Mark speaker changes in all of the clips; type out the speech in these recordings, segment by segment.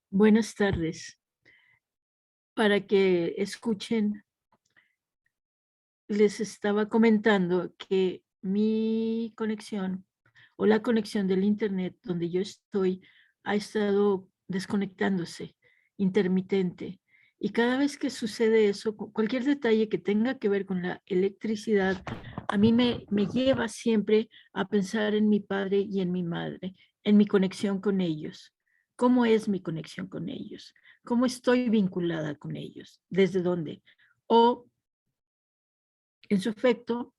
Speaker 1: Buenas tardes. Para que escuchen, les estaba comentando que mi conexión o la conexión del internet donde yo estoy ha estado desconectándose, intermitente. Y cada vez que sucede eso, cualquier detalle que tenga que ver con la electricidad, a mí me lleva siempre a pensar en mi padre y en mi madre, en mi conexión con ellos. ¿Cómo es mi conexión con ellos? ¿Cómo estoy vinculada con ellos? ¿Desde dónde? O, en su efecto,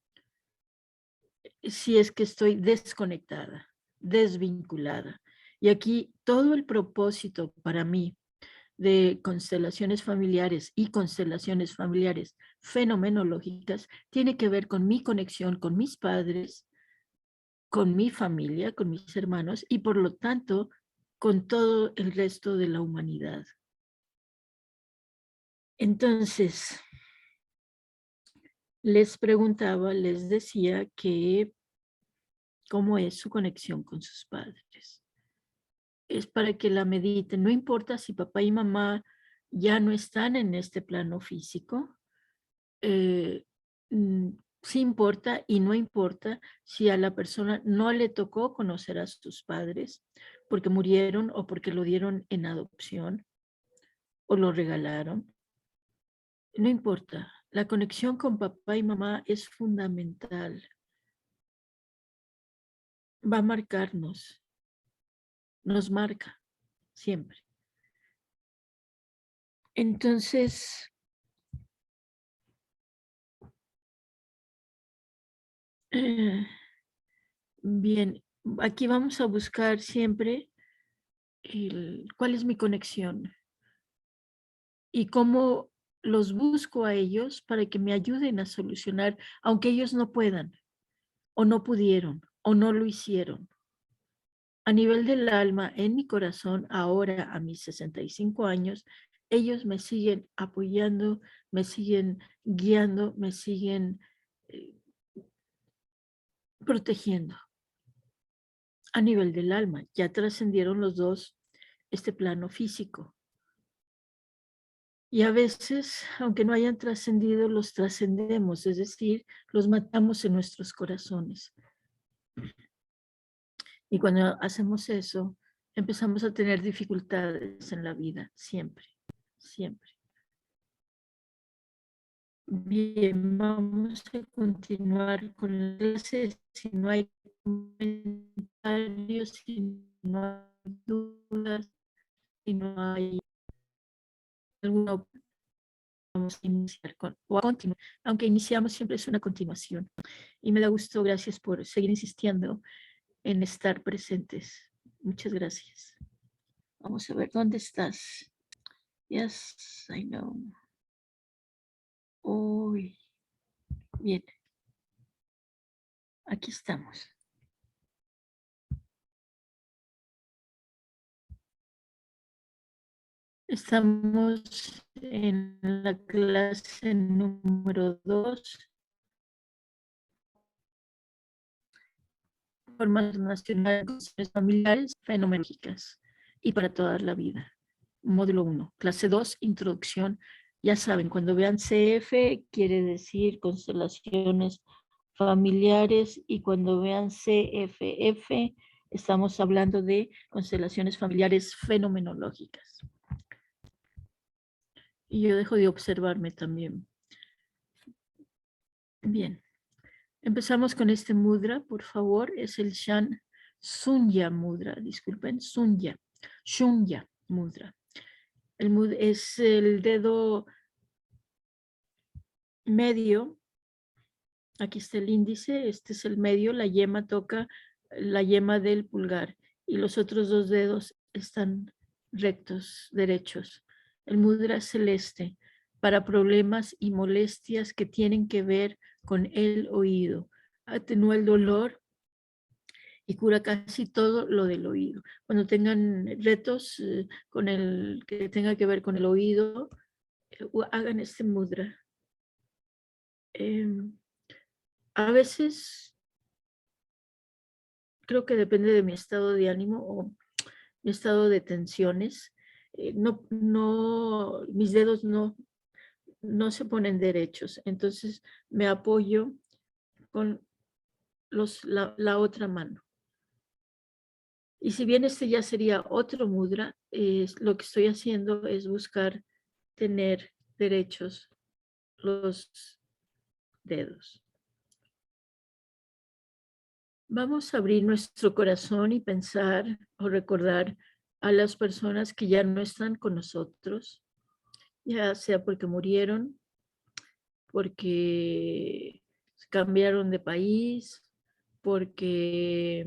Speaker 1: si es que estoy desconectada, desvinculada. Y aquí todo el propósito para mí de constelaciones familiares y constelaciones familiares fenomenológicas tiene que ver con mi conexión con mis padres, con mi familia, con mis hermanos y por lo tanto con todo el resto de la humanidad. Entonces, les preguntaba, les decía que cómo es su conexión con sus padres. Es para que la mediten. No importa si papá y mamá ya no están en este plano físico, eh, mm, sí importa y no importa si a la persona no le tocó conocer a sus padres porque murieron o porque lo dieron en adopción o lo regalaron. No importa. La conexión con papá y mamá es fundamental. Va a marcarnos, nos marca siempre. Entonces, eh, bien, aquí vamos a buscar siempre cuál es mi conexión y cómo los busco a ellos para que me ayuden a solucionar, aunque ellos no puedan, o no pudieron, o no lo hicieron. A nivel del alma, en mi corazón, ahora a mis 65 años, ellos me siguen apoyando, me siguen guiando, me siguen eh, protegiendo. A nivel del alma, ya trascendieron los dos este plano físico. Y a veces, aunque no hayan trascendido, los trascendemos, es decir, los matamos en nuestros corazones. Y cuando hacemos eso, empezamos a tener dificultades en la vida, siempre, siempre. Bien, vamos a continuar con la clase. Si no hay comentarios, si no hay dudas, si no hay alguna, vamos a iniciar con, o a continuar, aunque iniciamos siempre es una continuación. Y me da gusto, gracias por seguir insistiendo en estar presentes. Muchas gracias. Vamos a ver, ¿dónde estás? Yes, I know. Uy, bien, aquí estamos. Estamos en la clase número 2, formas nacionales familiares fenomenológicas y para toda la vida. Módulo 1, clase 2, introducción. Ya saben, cuando vean CF quiere decir constelaciones familiares y cuando vean CFF estamos hablando de constelaciones familiares fenomenológicas. Y yo dejo de observarme también. Bien, empezamos con este mudra, por favor, es el Shan Sunya mudra, disculpen, Shunya mudra. Es el dedo medio, aquí está el índice, este es el medio, la yema toca la yema del pulgar y los otros dos dedos están rectos, derechos. El mudra celeste para problemas y molestias que tienen que ver con el oído. Atenúa el dolor y cura casi todo lo del oído. Cuando tengan retos con el que tenga que ver con el oído, hagan este mudra. A veces creo que depende de mi estado de ánimo o mi estado de tensiones. mis dedos no se ponen derechos. Entonces me apoyo con la otra mano. Y si bien este ya sería otro mudra, lo que estoy haciendo es buscar tener derechos los dedos. Vamos a abrir nuestro corazón y pensar o recordar a las personas que ya no están con nosotros, ya sea porque murieron, porque cambiaron de país, porque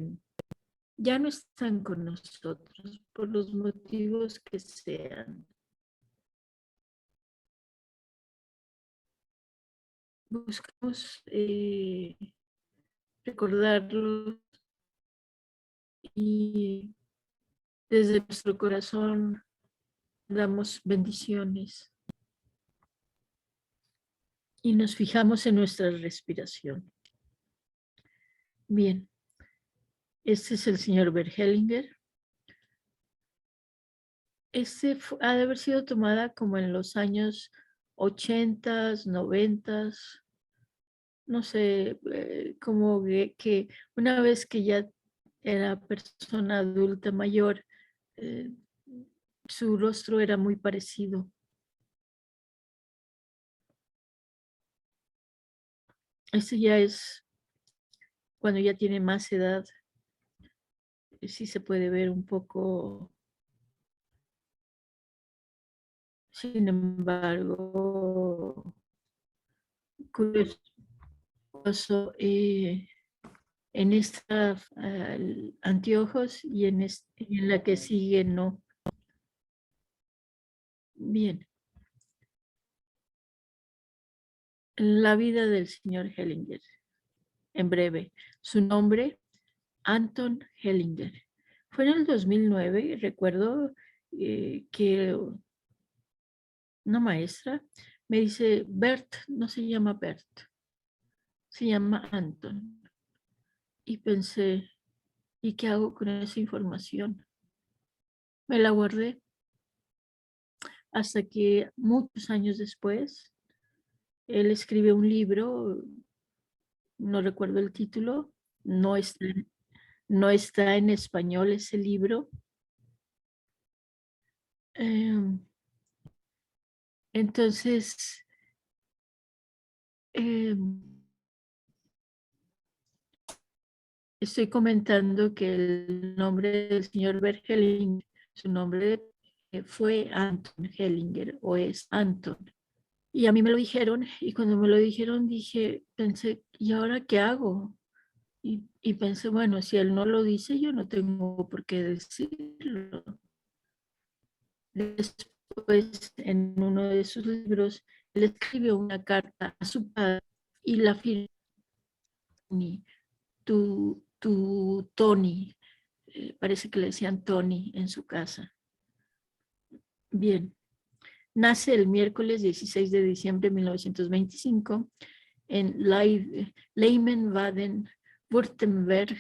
Speaker 1: ya no están con nosotros, por los motivos que sean. Buscamos recordarlos y desde nuestro corazón damos bendiciones y nos fijamos en nuestra respiración. Bien, este es el señor Bergelinger. Ha de haber sido tomada como en los años 80, 90, no sé, como que una vez que ya era persona adulta mayor, eh, su rostro era muy parecido. Este ya es cuando ya tiene más edad, sí se puede ver un poco, sin embargo, curioso, en esta anteojos y en la que sigue no. Bien. La vida del señor Hellinger. En breve, su nombre, Anton Hellinger. Fue en el 2009, recuerdo que una maestra me dice, Bert, no se llama Bert, se llama Anton. Y pensé, ¿y qué hago con esa información? Me la guardé hasta que muchos años después, él escribe un libro, no recuerdo el título, no está en español ese libro. Entonces, estoy comentando que el nombre del señor Bergelinger, su nombre fue Anton Hellinger o es Anton. Y a mí me lo dijeron y cuando me lo dijeron pensé, ¿y ahora qué hago? Y pensé, bueno, si él no lo dice, yo no tengo por qué decirlo. Después, en uno de sus libros, él escribió una carta a su padre y la firmó Tony. Parece que le decían Tony en su casa. Bien. Nace el miércoles 16 de diciembre de 1925 en Leimen, Baden-Württemberg,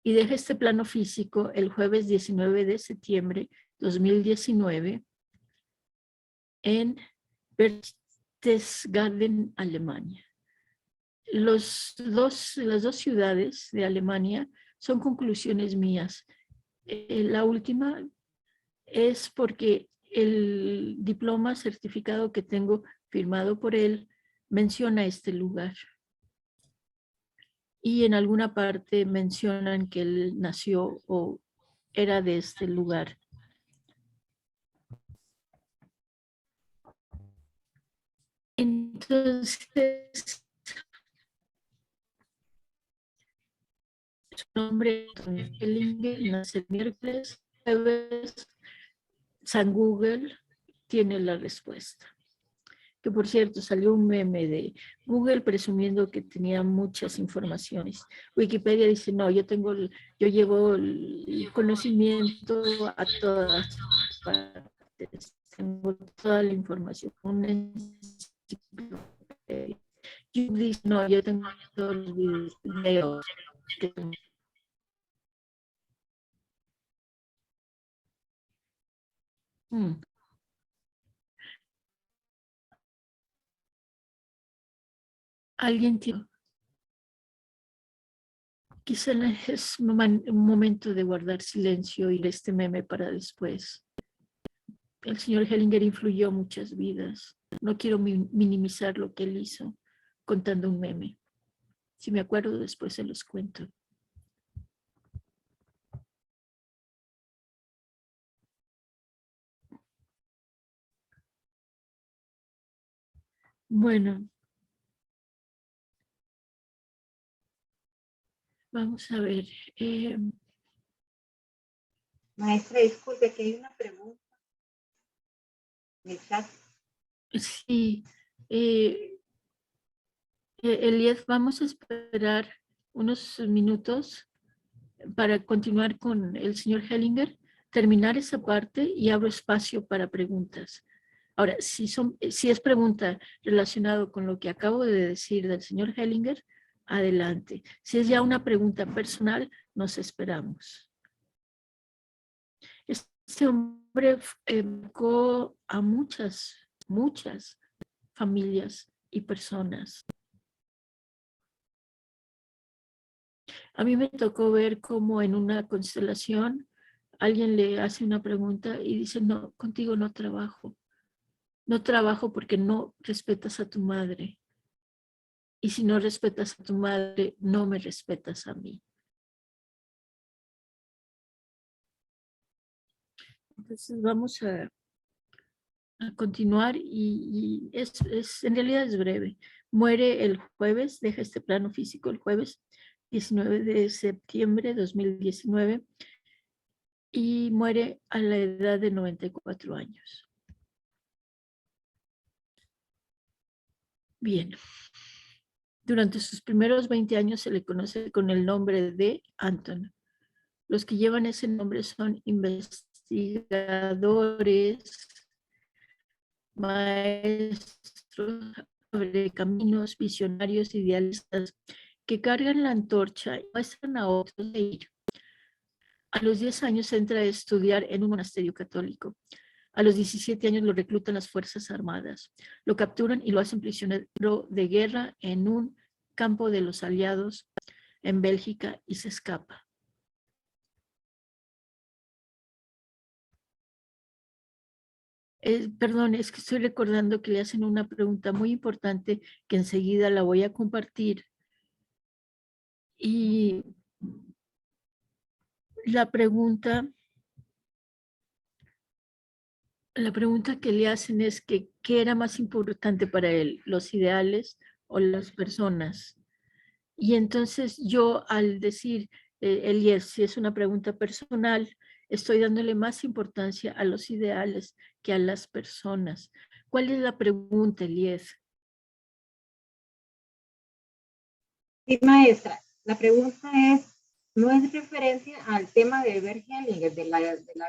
Speaker 1: y deja este plano físico el jueves 19 de septiembre de 2019 en Berchtesgaden, Alemania. Las dos ciudades de Alemania son conclusiones mías. La última es porque el diploma certificado que tengo firmado por él menciona este lugar. Y en alguna parte mencionan que él nació o era de este lugar. Entonces, su nombre es Hellinger, nace el miércoles, jueves, San Google tiene la respuesta. Que por cierto salió un meme de Google presumiendo que tenía muchas informaciones. Wikipedia dice, no, yo llevo el conocimiento a todas partes, tengo toda la información. YouTube dice, no, yo tengo todos los videos. Mm. Alguien tiene, quizá es un momento de guardar silencio y este meme para después. El señor Hellinger influyó muchas vidas. No quiero minimizar lo que él hizo contando un meme. Si me acuerdo, después se los cuento. Bueno, vamos a ver.
Speaker 2: Maestra, disculpe que hay una pregunta en el chat.
Speaker 1: Sí, Elías, vamos a esperar unos minutos para continuar con el señor Hellinger, terminar esa parte y abro espacio para preguntas. Ahora, si es pregunta relacionado con lo que acabo de decir del señor Hellinger, adelante. Si es ya una pregunta personal, nos esperamos. Este hombre educó a muchas familias y personas. A mí me tocó ver cómo en una constelación alguien le hace una pregunta y dice, no, contigo no trabajo. No trabajo porque no respetas a tu madre. Y si no respetas a tu madre, no me respetas a mí. Entonces vamos a continuar y en realidad es breve. Muere el jueves, deja este plano físico el jueves 19 de septiembre de 2019 y muere a la edad de 94 años. Bien. Durante sus primeros 20 años se le conoce con el nombre de Anton. Los que llevan ese nombre son investigadores, maestros sobre caminos, visionarios, idealistas, que cargan la antorcha y muestran a otros de ello. A los 10 años entra a estudiar en un monasterio católico. A los 17 años lo reclutan las Fuerzas Armadas. Lo capturan y lo hacen prisionero de guerra en un campo de los aliados en Bélgica y se escapa. Perdón, es que estoy recordando que le hacen una pregunta muy importante que enseguida la voy a compartir. Y la pregunta que le hacen es que ¿qué era más importante para él? ¿Los ideales o las personas? Y entonces yo al decir, Elías, si es una pregunta personal, estoy dándole más importancia a los ideales que a las personas. ¿Cuál es la pregunta, Elías?
Speaker 2: Sí, maestra, la pregunta es, no es referencia al tema de Bert Hellinger, de la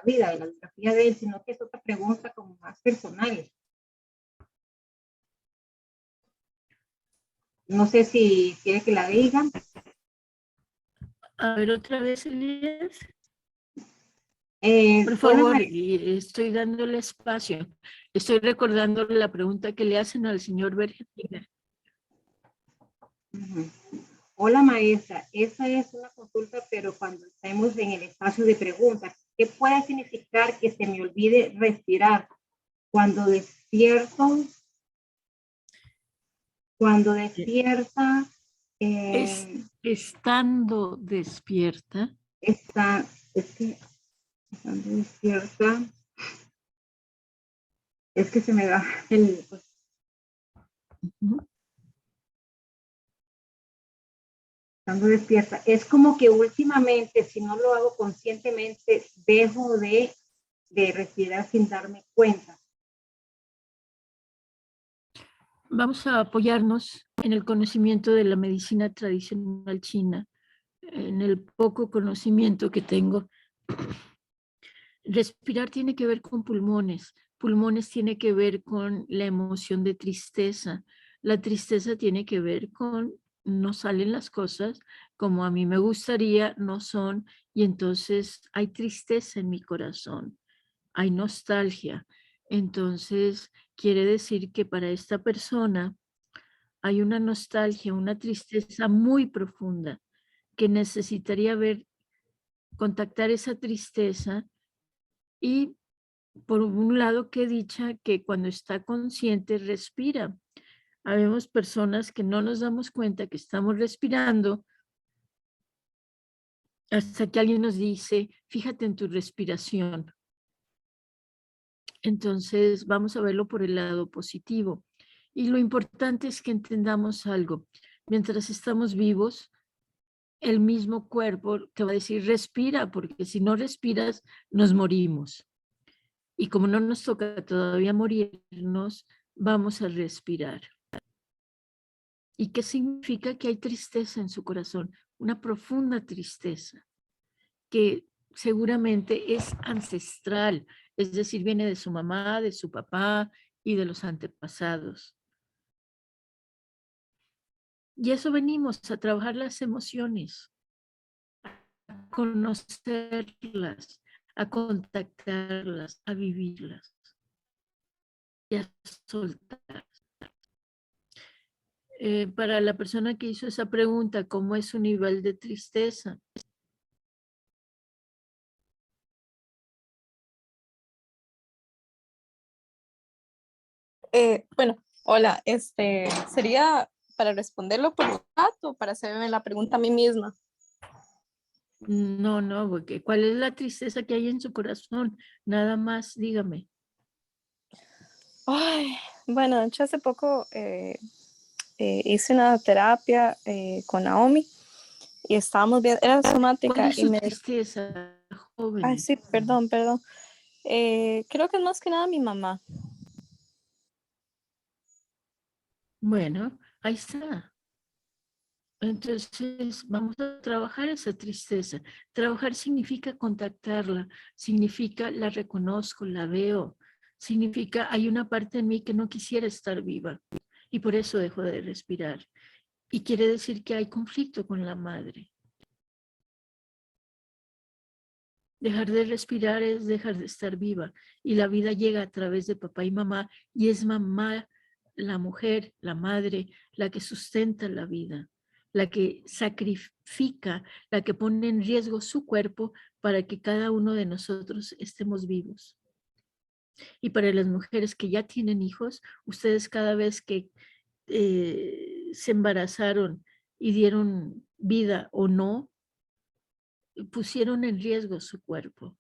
Speaker 2: vida, de la biografía de él, sino que es otra pregunta como más personal. No sé si quiere que la digan.
Speaker 1: A ver, otra vez, Elías. Por
Speaker 2: Hola,
Speaker 1: favor,
Speaker 2: maestra.
Speaker 1: estoy dándole espacio. Estoy recordando la pregunta que le hacen al señor Berger.
Speaker 2: Hola, maestra. Esa es una consulta, pero cuando estemos en el espacio de preguntas, ¿qué puede significar que se me olvide respirar cuando despierto? Cuando despierta,
Speaker 1: Estando despierta.
Speaker 2: está, es que, estando despierta, es que se me da el, pues, estando despierta. Es como que últimamente, si no lo hago conscientemente, dejo de respirar sin darme cuenta.
Speaker 1: Vamos a apoyarnos en el conocimiento de la medicina tradicional china, en el poco conocimiento que tengo. Respirar tiene que ver con pulmones. Pulmones tiene que ver con la emoción de tristeza. La tristeza tiene que ver con no salen las cosas como a mí me gustaría, no son, y entonces hay tristeza en mi corazón. hay nostalgia. Entonces, quiere decir que para esta persona hay una nostalgia, una tristeza muy profunda que necesitaría contactar esa tristeza y por un lado, qué dicha que cuando está consciente respira. Habemos personas que no nos damos cuenta que estamos respirando hasta que alguien nos dice, fíjate en tu respiración. Entonces, vamos a verlo por el lado positivo. Y lo importante es que entendamos algo. Mientras estamos vivos, el mismo cuerpo te va a decir, respira, porque si no respiras, nos morimos. Y como no nos toca todavía morirnos, vamos a respirar. ¿Y qué significa? Que hay tristeza en su corazón, una profunda tristeza, que seguramente es ancestral, es decir, viene de su mamá, de su papá y de los antepasados. Y eso venimos a trabajar las emociones, a conocerlas, a contactarlas, a vivirlas y a soltar. Para la persona que hizo esa pregunta, ¿cómo es su nivel de tristeza?
Speaker 3: Bueno, hola, sería para responderlo por chat o para hacerme la pregunta a mí misma.
Speaker 1: No, no, porque ¿cuál es la tristeza que hay en su corazón? Nada más, dígame.
Speaker 3: Ay, bueno, de hecho hace poco hice una terapia con Naomi y estábamos viendo, era
Speaker 1: ¿Cuál
Speaker 3: somática
Speaker 1: es
Speaker 3: y
Speaker 1: su
Speaker 3: me...
Speaker 1: tristeza,
Speaker 3: Ay,
Speaker 1: joven?
Speaker 3: sí, perdón. Creo que es más que nada mi mamá.
Speaker 1: Bueno, ahí está. Entonces, vamos a trabajar esa tristeza. Trabajar significa contactarla, significa la reconozco, la veo, significa hay una parte en mí que no quisiera estar viva y por eso dejo de respirar. Y quiere decir que hay conflicto con la madre. Dejar de respirar es dejar de estar viva y la vida llega a través de papá y mamá y es mamá, la mujer, la madre, la que sustenta la vida, la que sacrifica, la que pone en riesgo su cuerpo para que cada uno de nosotros estemos vivos. Y para las mujeres que ya tienen hijos, ustedes cada vez que se embarazaron y dieron vida o no, pusieron en riesgo su cuerpo.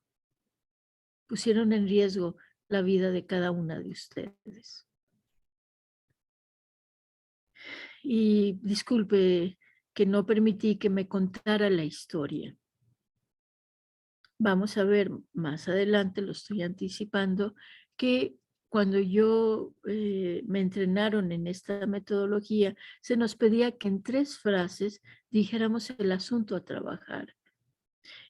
Speaker 1: Pusieron en riesgo la vida de cada una de ustedes. Y disculpe que no permití que me contara la historia. Vamos a ver más adelante, lo estoy anticipando, que cuando me entrenaron en esta metodología, se nos pedía que en 3 frases dijéramos el asunto a trabajar.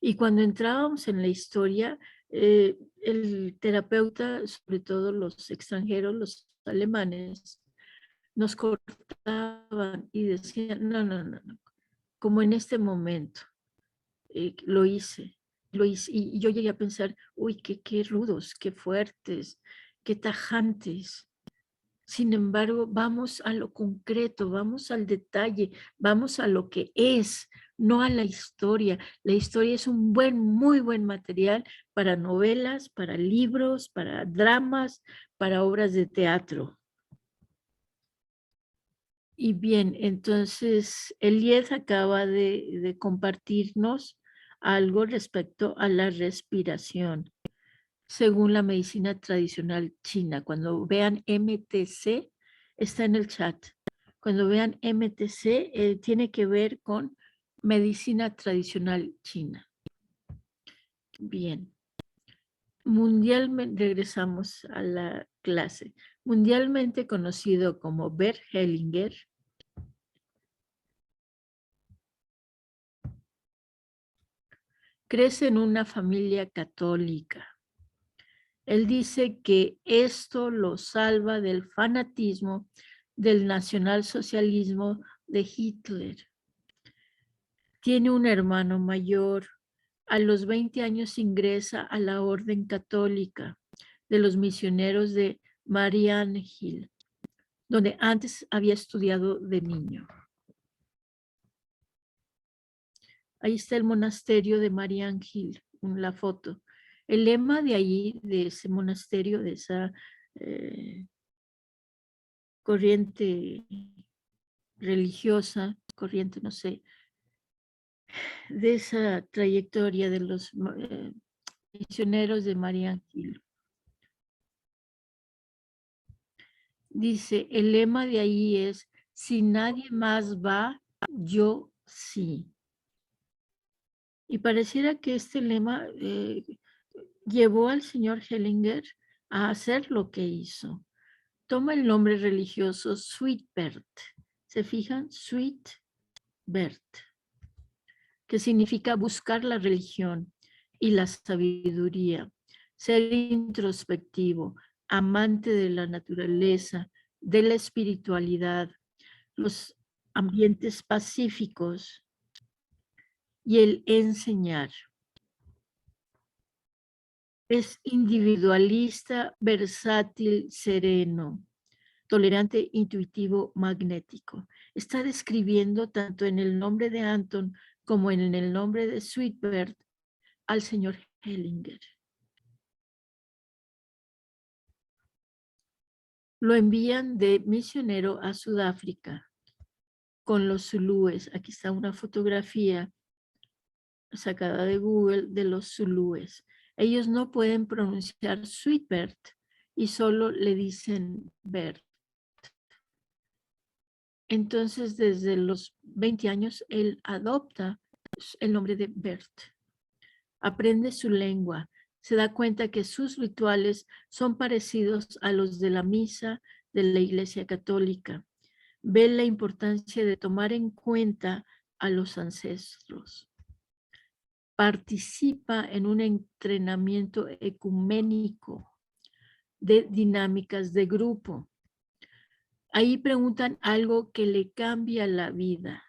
Speaker 1: Y cuando entrábamos en la historia, el terapeuta, sobre todo los extranjeros, los alemanes, nos cortaban y decían, no, no, no, no, como en este momento, lo hice, y yo llegué a pensar, uy, qué rudos, qué fuertes, qué tajantes. Sin embargo, vamos a lo concreto, vamos al detalle, vamos a lo que es, no a la historia. La historia es un muy buen material para novelas, para libros, para dramas, para obras de teatro. Y bien, entonces Elied acaba de compartirnos algo respecto a la respiración. Según la medicina tradicional china, cuando vean MTC, está en el chat. Cuando vean MTC, tiene que ver con medicina tradicional china. Bien. Mundialmente, regresamos a la clase. Mundialmente conocido como Bert Hellinger, crece en una familia católica. Él dice que esto lo salva del fanatismo del nacionalsocialismo de Hitler. Tiene un hermano mayor, A los 20 años ingresa a la Orden Católica de los Misioneros de Mariannhill, donde antes había estudiado de niño. Ahí está el monasterio de Mariannhill, la foto. El lema de allí, de ese monasterio, de esa corriente religiosa, corriente, no sé, de esa trayectoria de los misioneros de Mariannhill. Dice, el lema de ahí es, si nadie más va, yo sí. Y pareciera que este lema llevó al señor Hellinger a hacer lo que hizo. Toma el nombre religioso Sweetbert. ¿Se fijan? Sweetbert, que significa buscar la religión y la sabiduría, ser introspectivo, amante de la naturaleza, de la espiritualidad, los ambientes pacíficos y el enseñar. Es individualista, versátil, sereno, tolerante, intuitivo, magnético. Está describiendo tanto en el nombre de Anton como en el nombre de Sweetbert al señor Hellinger. Lo envían de misionero a Sudáfrica con los zulúes. Aquí está una fotografía sacada de Google de los zulúes. Ellos no pueden pronunciar Sweetbert y solo le dicen Bert. Entonces, desde los 20 años, él adopta el nombre de Bert. Aprende su lengua. Se da cuenta que sus rituales son parecidos a los de la misa de la Iglesia Católica. Ve la importancia de tomar en cuenta a los ancestros. Participa en un entrenamiento ecuménico de dinámicas de grupo. Ahí preguntan algo que le cambia la vida.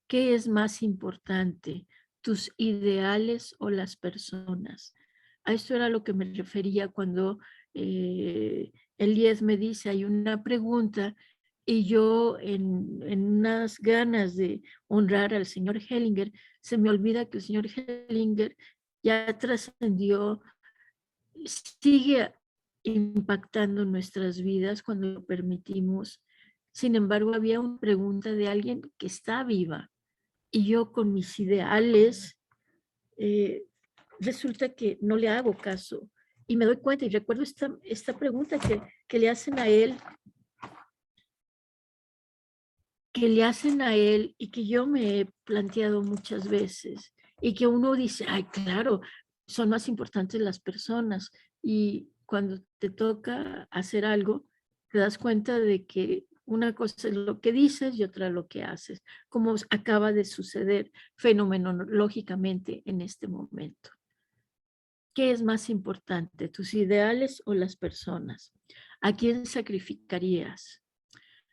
Speaker 1: ¿Qué es más importante, tus ideales o las personas? A esto era lo que me refería cuando Elías me dice, hay una pregunta, y yo en unas ganas de honrar al señor Hellinger, se me olvida que el señor Hellinger ya trascendió, sigue impactando nuestras vidas cuando lo permitimos. Sin embargo, había una pregunta de alguien que está viva y yo con mis ideales resulta que no le hago caso y me doy cuenta y recuerdo esta pregunta que le hacen a él, y que yo me he planteado muchas veces y que uno dice, ay, claro, son más importantes las personas, y cuando te toca hacer algo, te das cuenta de que una cosa es lo que dices y otra lo que haces, como acaba de suceder fenomenológicamente en este momento. ¿Qué es más importante, tus ideales o las personas? ¿A quién sacrificarías?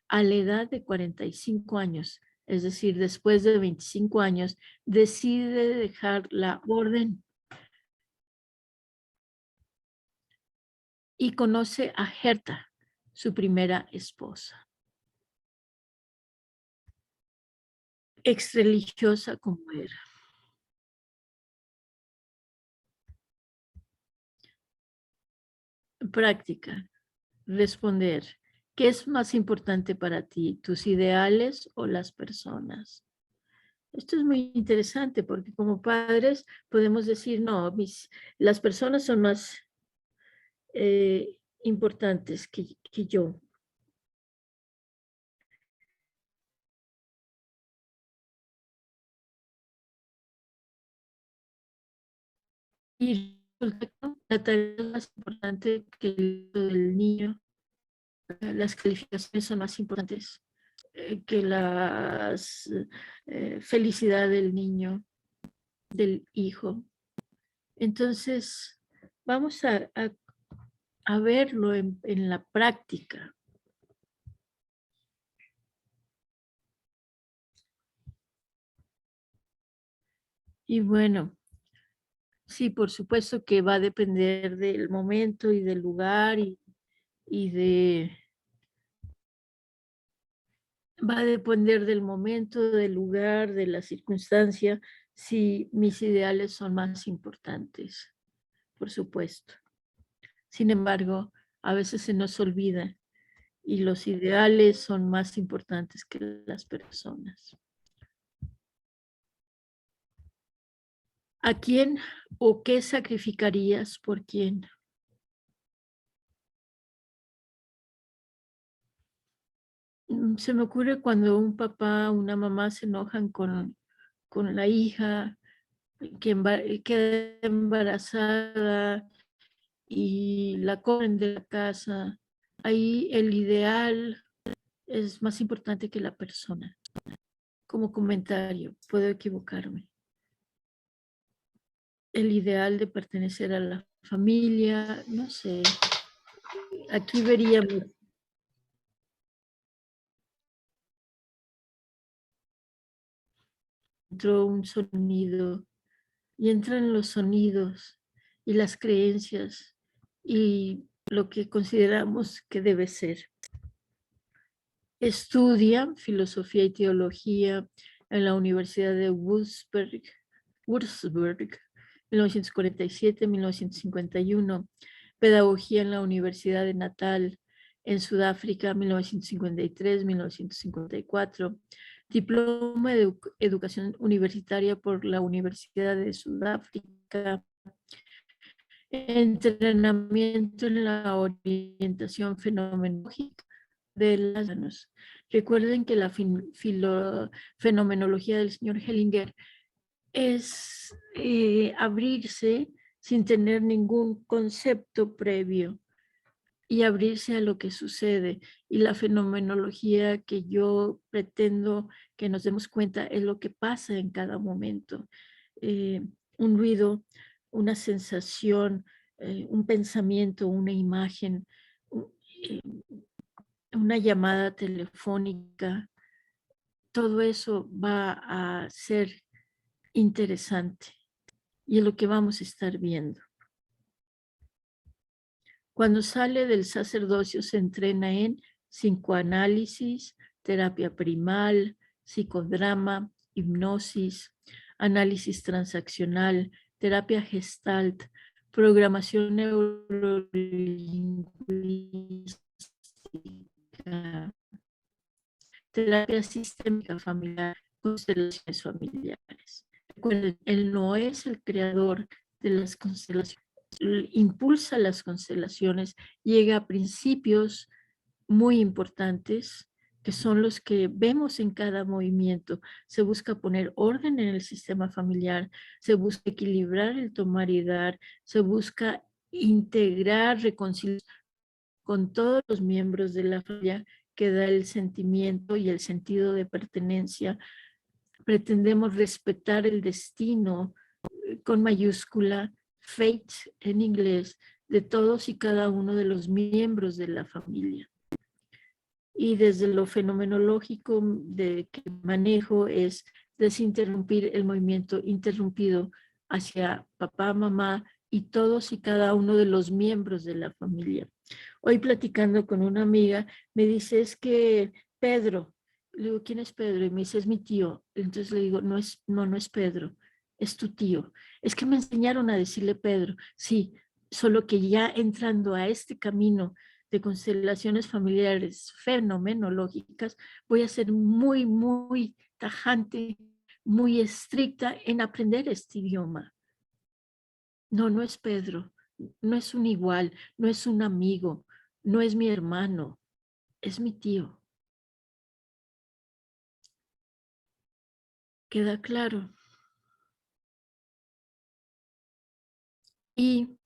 Speaker 1: A la edad de 45 años, es decir, después de 25 años, decide dejar la orden y conoce a Herta, su primera esposa. Exreligiosa como era. Práctica. Responder. ¿Qué es más importante para ti, tus ideales o las personas? Esto es muy interesante porque como padres podemos decir, no, las personas son más importantes que yo. Y resulta que la tarea es más importante que el niño. Las calificaciones son más importantes que la felicidad del niño, del hijo. Entonces, vamos a verlo en la práctica. Y bueno, Sí, por supuesto que va a depender del momento y del lugar y va a depender del momento, del lugar, de la circunstancia, si mis ideales son más importantes, por supuesto. Sin embargo, a veces se nos olvida y los ideales son más importantes que las personas. ¿A quién o qué sacrificarías por quién? Se me ocurre cuando un papá o una mamá se enojan con la hija que queda embarazada y la corren de la casa. Ahí el ideal es más importante que la persona. Como comentario, puedo equivocarme. El ideal de pertenecer a la familia, no sé. Aquí veríamos. Entró un sonido y entran los sonidos y las creencias y lo que consideramos que debe ser. Estudia filosofía y teología en la Universidad de Würzburg, 1947-1951, pedagogía en la Universidad de Natal en Sudáfrica, 1953-1954, diploma de educación universitaria por la Universidad de Sudáfrica, entrenamiento en la orientación fenomenológica de las manos. Recuerden que la fenomenología del señor Hellinger es abrirse sin tener ningún concepto previo y abrirse a lo que sucede. Y la fenomenología que yo pretendo que nos demos cuenta es lo que pasa en cada momento. Un ruido, una sensación, un pensamiento, una imagen, eh, una llamada telefónica, todo eso va a ser interesante y es lo que vamos a estar viendo. Cuando sale del sacerdocio se entrena en psicoanálisis, terapia primal, psicodrama, hipnosis, análisis transaccional, terapia gestalt, programación neurolingüística, terapia sistémica familiar, constelaciones familiares. Recuerden, él no es el creador de las constelaciones, impulsa las constelaciones, llega a principios muy importantes que son los que vemos en cada movimiento. Se busca poner orden en el sistema familiar, se busca equilibrar el tomar y dar, se busca integrar, reconciliar con todos los miembros de la familia que da el sentimiento y el sentido de pertenencia. Pretendemos respetar el destino con mayúscula, fate en inglés, de todos y cada uno de los miembros de la familia. Y desde lo fenomenológico de que manejo es desinterrumpir el movimiento interrumpido hacia papá, mamá y todos y cada uno de los miembros de la familia. Hoy platicando con una amiga, me dice, es que Pedro, le digo, ¿quién es Pedro? Y me dice, es mi tío. Entonces le digo, no es Pedro, es tu tío. Es que me enseñaron a decirle Pedro. Sí, solo que ya entrando a este camino de constelaciones familiares fenomenológicas, voy a ser muy, muy tajante, muy estricta en aprender este idioma. No es Pedro, no es un igual, no es un amigo, no es mi hermano, es mi tío. ¿Queda claro? Y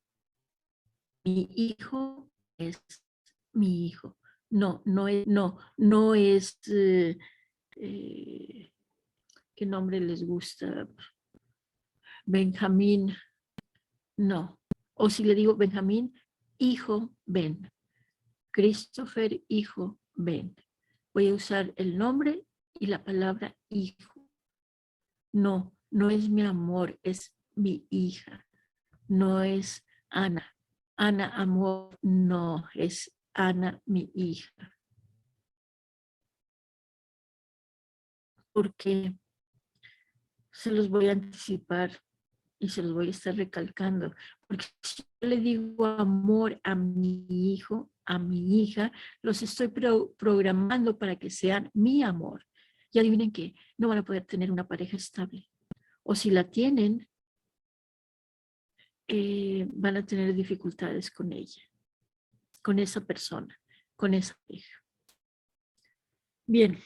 Speaker 1: mi hijo es mi hijo. No es, ¿qué nombre les gusta? Benjamín, no. O si le digo Benjamín, hijo, ven. Christopher, hijo, ven. Voy a usar el nombre y la palabra hijo. No es mi amor, es mi hija. no es Ana. Ana, amor, no, es Ana, mi hija. Porque se los voy a anticipar y se los voy a estar recalcando. Porque si yo le digo amor a mi hijo, a mi hija, los estoy programando para que sean mi amor. Y adivinen qué, no van a poder tener una pareja estable. O si la tienen, van a tener dificultades con ella, con esa persona, con esa pareja. Bien.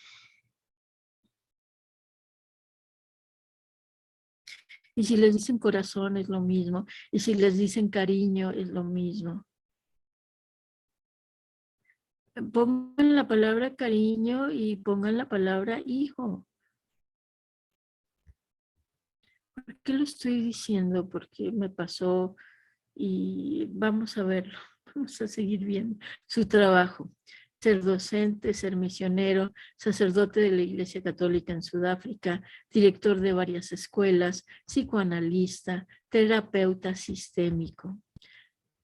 Speaker 1: Y si les dicen corazón es lo mismo. Y si les dicen cariño es lo mismo. Pongan la palabra cariño y pongan la palabra hijo. ¿Por qué lo estoy diciendo? Porque me pasó y vamos a verlo. Vamos a seguir viendo su trabajo. Ser docente, ser misionero, sacerdote de la Iglesia Católica en Sudáfrica, director de varias escuelas, psicoanalista, terapeuta sistémico.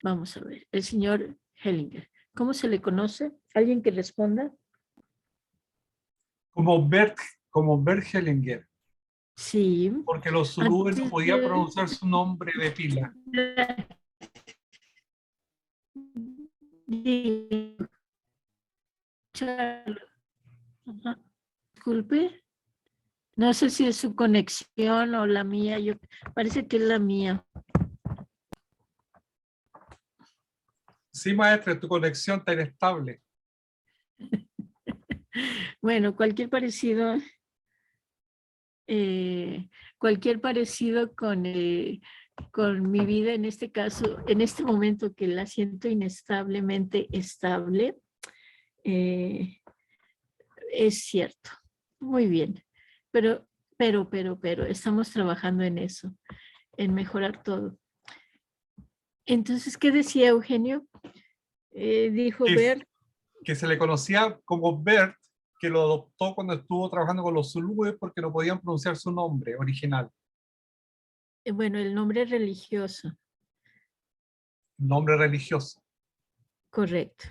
Speaker 1: Vamos a ver, el señor Hellinger. ¿Cómo se le conoce? ¿Alguien que responda?
Speaker 4: Como Bert Hellinger,
Speaker 1: Sí.
Speaker 4: porque los zulúes no
Speaker 1: Antes
Speaker 4: podían pronunciar su nombre de pila.
Speaker 1: Disculpe. No sé si es su conexión o la mía. Parece que es la mía.
Speaker 4: Sí, maestra, tu conexión está inestable.
Speaker 1: Bueno, cualquier parecido con mi vida, en este caso, en este momento que la siento inestablemente estable, es cierto. Muy bien. Pero, estamos trabajando en eso, en mejorar todo. Entonces, ¿qué decía Eugenio? Dijo Bert.
Speaker 4: Que se le conocía como Bert, que lo adoptó cuando estuvo trabajando con los zulúes porque no podían pronunciar su nombre original.
Speaker 1: Bueno, el nombre religioso.
Speaker 4: Nombre religioso.
Speaker 1: Correcto.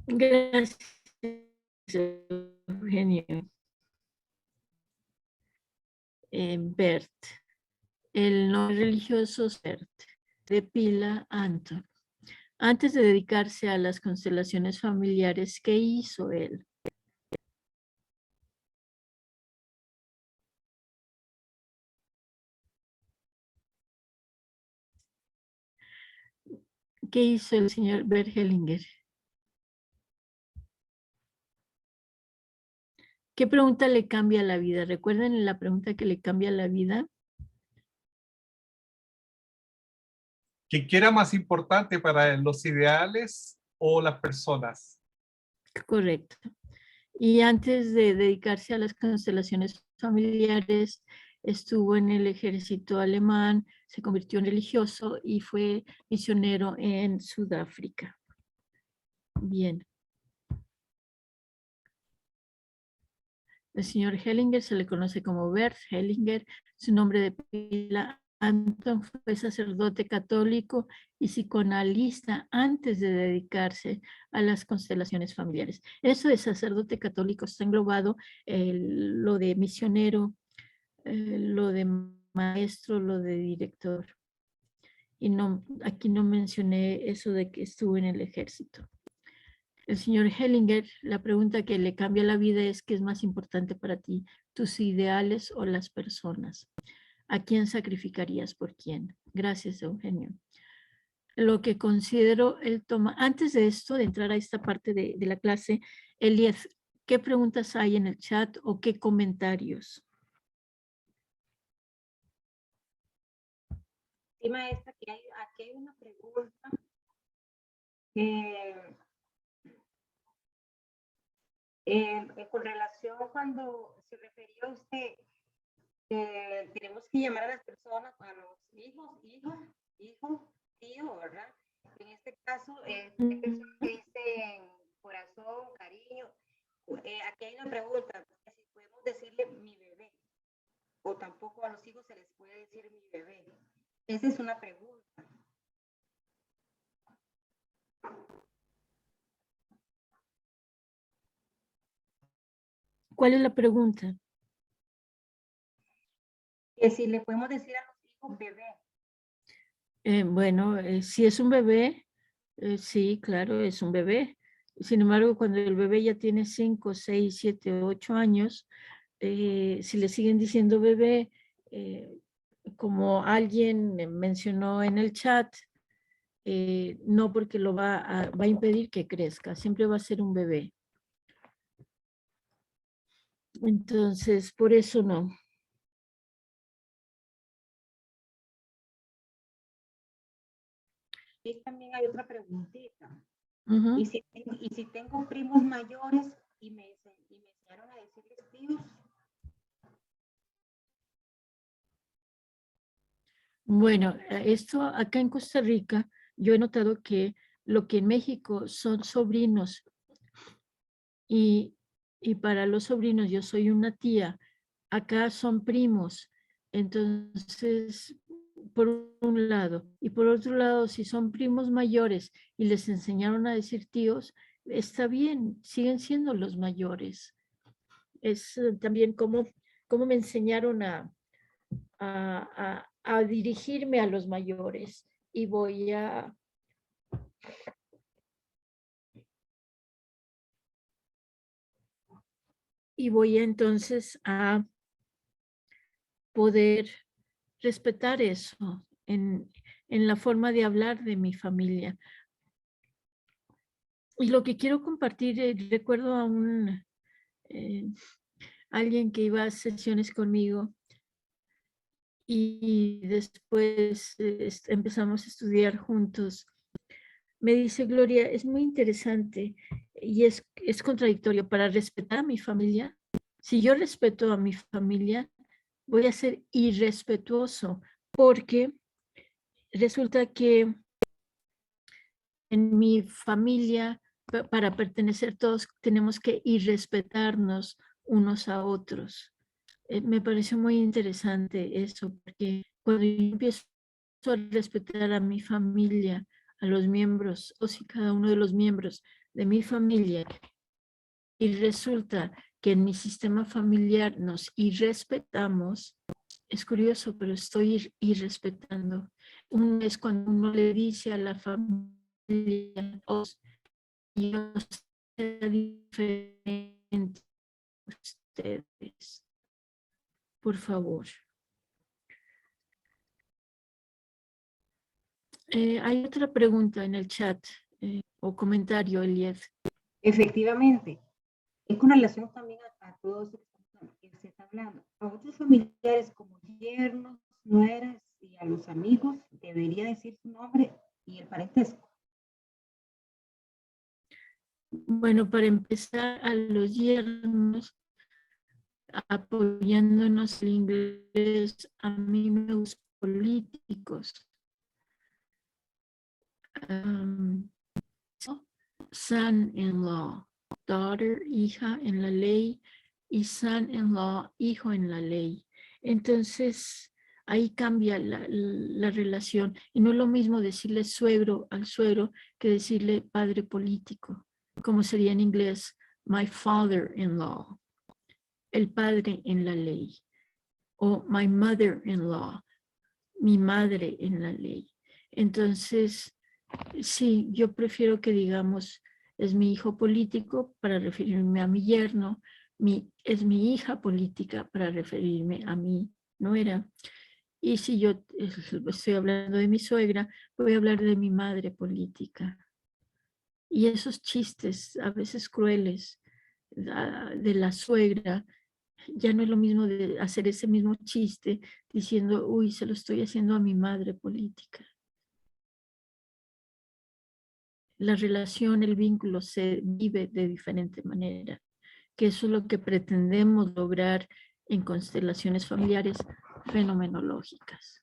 Speaker 1: Gracias, Eugenio. Bert. El nombre religioso es Bert, de pila Anton. Antes de dedicarse a las constelaciones familiares, ¿qué hizo él? ¿Qué hizo el señor Bert Hellinger? ¿Qué pregunta le cambia la vida? ¿Recuerden la pregunta que le cambia la vida?
Speaker 4: ¿Qué era más importante para él, los ideales o las personas?
Speaker 1: Correcto. Y antes de dedicarse a las constelaciones familiares, estuvo en el ejército alemán, se convirtió en religioso y fue misionero en Sudáfrica. Bien. El señor Hellinger se le conoce como Bert Hellinger. Su nombre de pila Anton, fue sacerdote católico y psicoanalista antes de dedicarse a las constelaciones familiares. Eso de sacerdote católico está englobado lo de misionero, lo de maestro, lo de director. Y no, aquí no mencioné eso de que estuvo en el ejército. El señor Hellinger, la pregunta que le cambia la vida es: ¿qué es más importante para ti, tus ideales o las personas? ¿A quién sacrificarías por quién? Gracias, Eugenio. Lo que considero él toma, antes de esto, de entrar a esta parte de la clase, Elias, ¿qué preguntas hay en el chat o qué comentarios?
Speaker 2: Sí, maestra, aquí hay una pregunta. Con relación cuando se refería a usted, tenemos que llamar a las personas, a los hijos, tío, ¿verdad? En este caso, hay personas que dicen corazón, cariño. Aquí hay una pregunta, si podemos decirle mi bebé, o tampoco a los hijos se les puede decir mi bebé. Esa es una pregunta.
Speaker 1: ¿Cuál es la pregunta?
Speaker 2: Que si le podemos decir a los hijos bebé.
Speaker 1: Bueno, si es un bebé, sí, claro, es un bebé. Sin embargo, cuando el bebé ya tiene 5, 6, 7, 8 años, si le siguen diciendo bebé, como alguien mencionó en el chat, no porque lo va a impedir que crezca, siempre va a ser un bebé. Entonces, por eso no.
Speaker 2: Y también hay otra preguntita.
Speaker 1: Ujú.
Speaker 2: ¿Y si tengo primos mayores y me enseñaron a decirles tíos?
Speaker 1: Bueno, esto acá en Costa Rica, yo he notado que lo que en México son sobrinos y para los sobrinos yo soy una tía, acá son primos. Entonces, por un lado, y por otro lado, si son primos mayores y les enseñaron a decir tíos, está bien, siguen siendo los mayores. Es también como me enseñaron a dirigirme a los mayores y voy a entonces a poder respetar eso en la forma de hablar de mi familia. Y lo que quiero compartir, recuerdo a alguien que iba a sesiones conmigo y después empezamos a estudiar juntos. Me dice, Gloria, es muy interesante y es contradictorio para respetar a mi familia. Si yo respeto a mi familia, voy a ser irrespetuoso porque resulta que en mi familia, para pertenecer todos, tenemos que irrespetarnos unos a otros. Me pareció muy interesante eso, porque cuando yo empiezo a respetar a mi familia, a los miembros, o si cada uno de los miembros de mi familia, y resulta que en mi sistema familiar nos irrespetamos, es curioso, pero estoy irrespetando. Uno es cuando uno le dice a la familia, yo soy diferente a ustedes. Por favor. Hay otra pregunta en el chat o comentario, Elied.
Speaker 2: Efectivamente, es con relación también a todo eso que se está hablando. A otros familiares como yernos, nueras y a los amigos debería decir su nombre y el parentesco.
Speaker 1: Bueno, para empezar, a los yernos, apoyándonos en inglés, a mí me gustan políticos. Son-in-law, daughter, hija en la ley, y son-in-law, hijo en la ley. Entonces, ahí cambia la relación. Y no es lo mismo decirle suegro al suegro que decirle padre político, como sería en inglés, my father-in-law, el padre en la ley, o my mother-in-law, mi madre en la ley. Entonces, sí, yo prefiero que digamos, es mi hijo político para referirme a mi yerno, es mi hija política para referirme a mi nuera. Y si yo estoy hablando de mi suegra, voy a hablar de mi madre política. Y esos chistes, a veces crueles, de la suegra, ya no es lo mismo de hacer ese mismo chiste diciendo, uy, se lo estoy haciendo a mi madre política. La relación, el vínculo se vive de diferente manera, que eso es lo que pretendemos lograr en constelaciones familiares fenomenológicas.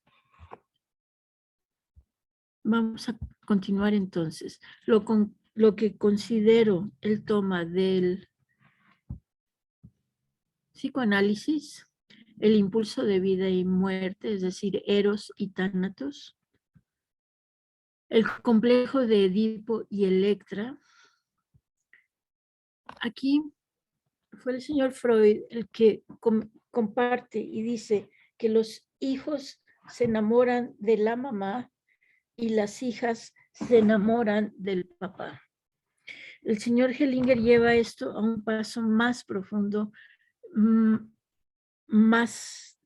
Speaker 1: Vamos a continuar entonces. Lo que considero el toma del psicoanálisis el impulso de vida y muerte, es decir, Eros y Tánatos, el complejo de Edipo y Electra. Aquí fue el señor Freud el que comparte y dice que los hijos se enamoran de la mamá y las hijas se enamoran del papá. El señor Hellinger lleva esto a un paso más profundo, más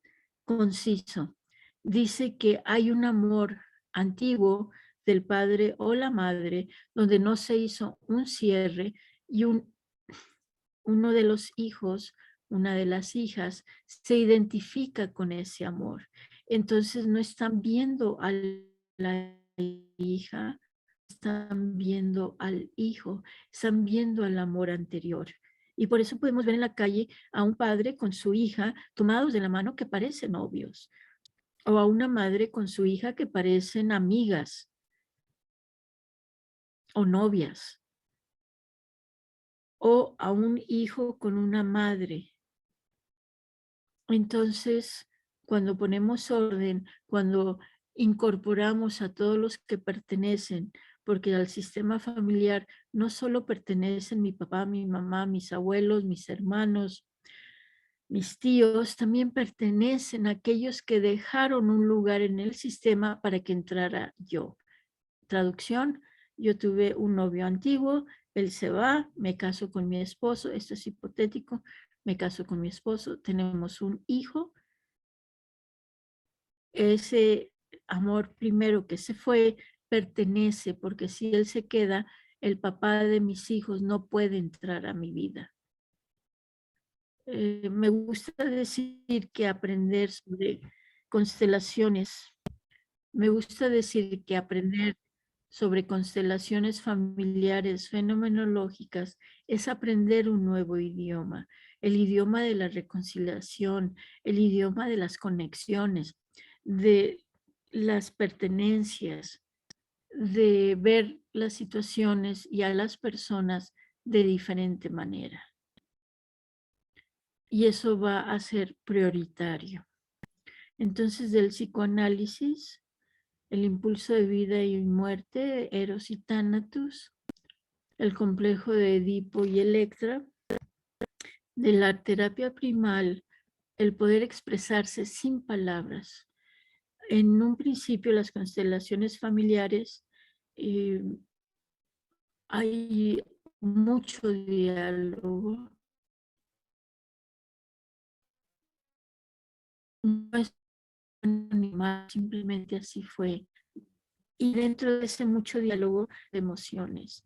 Speaker 1: conciso. Dice que hay un amor antiguo del padre o la madre donde no se hizo un cierre y uno de los hijos, una de las hijas, se identifica con ese amor. Entonces no están viendo a la hija, están viendo al hijo, están viendo al amor anterior. Y por eso podemos ver en la calle a un padre con su hija tomados de la mano que parecen novios, o a una madre con su hija que parecen amigas o novias, o a un hijo con una madre. Entonces, cuando ponemos orden, cuando incorporamos a todos los que pertenecen, porque al sistema familiar no solo pertenecen mi papá, mi mamá, mis abuelos, mis hermanos, mis tíos, también pertenecen a aquellos que dejaron un lugar en el sistema para que entrara yo. Traducción, yo tuve un novio antiguo, él se va, me caso con mi esposo, esto es hipotético, me caso con mi esposo, tenemos un hijo. Ese amor primero que se fue pertenece, porque si él se queda, el papá de mis hijos no puede entrar a mi vida. Me gusta decir que aprender sobre constelaciones, me gusta decir que aprender sobre constelaciones familiares fenomenológicas es aprender un nuevo idioma, el idioma de la reconciliación, el idioma de las conexiones, de las pertenencias, de ver las situaciones y a las personas de diferente manera. Y eso va a ser prioritario. Entonces, del psicoanálisis, el impulso de vida y muerte, Eros y Tánatos, el complejo de Edipo y Electra, de la terapia primal, el poder expresarse sin palabras. En un principio, las constelaciones familiares, hay mucho diálogo. No es un animal, simplemente así fue. Y dentro de ese mucho diálogo de emociones.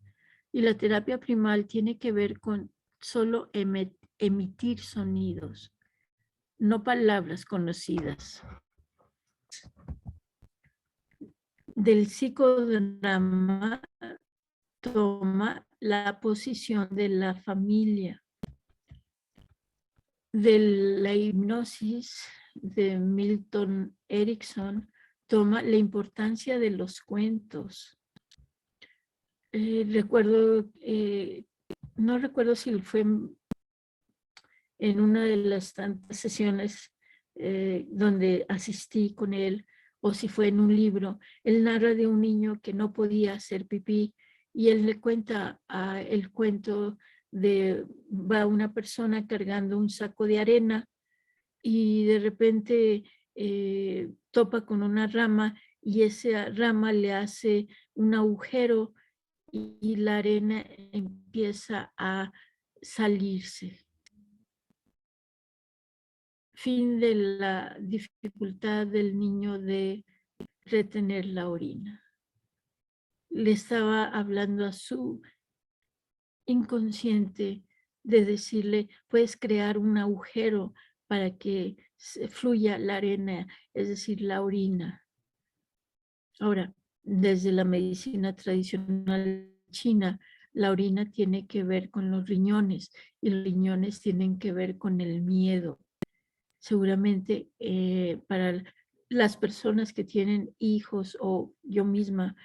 Speaker 1: Y la terapia primal tiene que ver con solo emitir sonidos, no palabras conocidas. Del psicodrama toma la posición de la familia. De la hipnosis de Milton Erickson toma la importancia de los cuentos. No recuerdo si fue en una de las tantas sesiones donde asistí con él o si fue en un libro. Él narra de un niño que no podía hacer pipí y él le cuenta el cuento de va una persona cargando un saco de arena y de repente topa con una rama y esa rama le hace un agujero y la arena empieza a salirse. Fin de la dificultad del niño de retener la orina. Le estaba hablando a su inconsciente de decirle, puedes crear un agujero para que fluya la arena, es decir, la orina. Ahora, desde la medicina tradicional china, la orina tiene que ver con los riñones y los riñones tienen que ver con el miedo. Seguramente para las personas que tienen hijos o yo misma,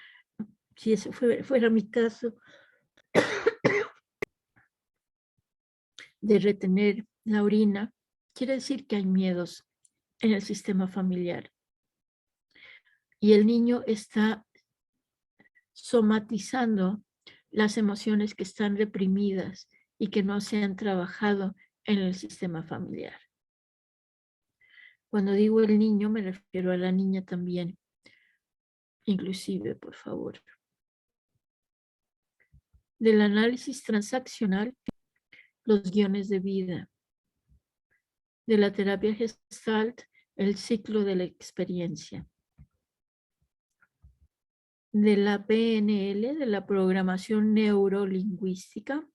Speaker 1: si ese fuera mi caso, de retener la orina, quiere decir que hay miedos en el sistema familiar. Y el niño está somatizando las emociones que están reprimidas y que no se han trabajado en el sistema familiar. Cuando digo el niño, me refiero a la niña también, inclusive, por favor. Del análisis transaccional, los guiones de vida. De la terapia Gestalt, el ciclo de la experiencia. De la PNL, de la programación neurolingüística,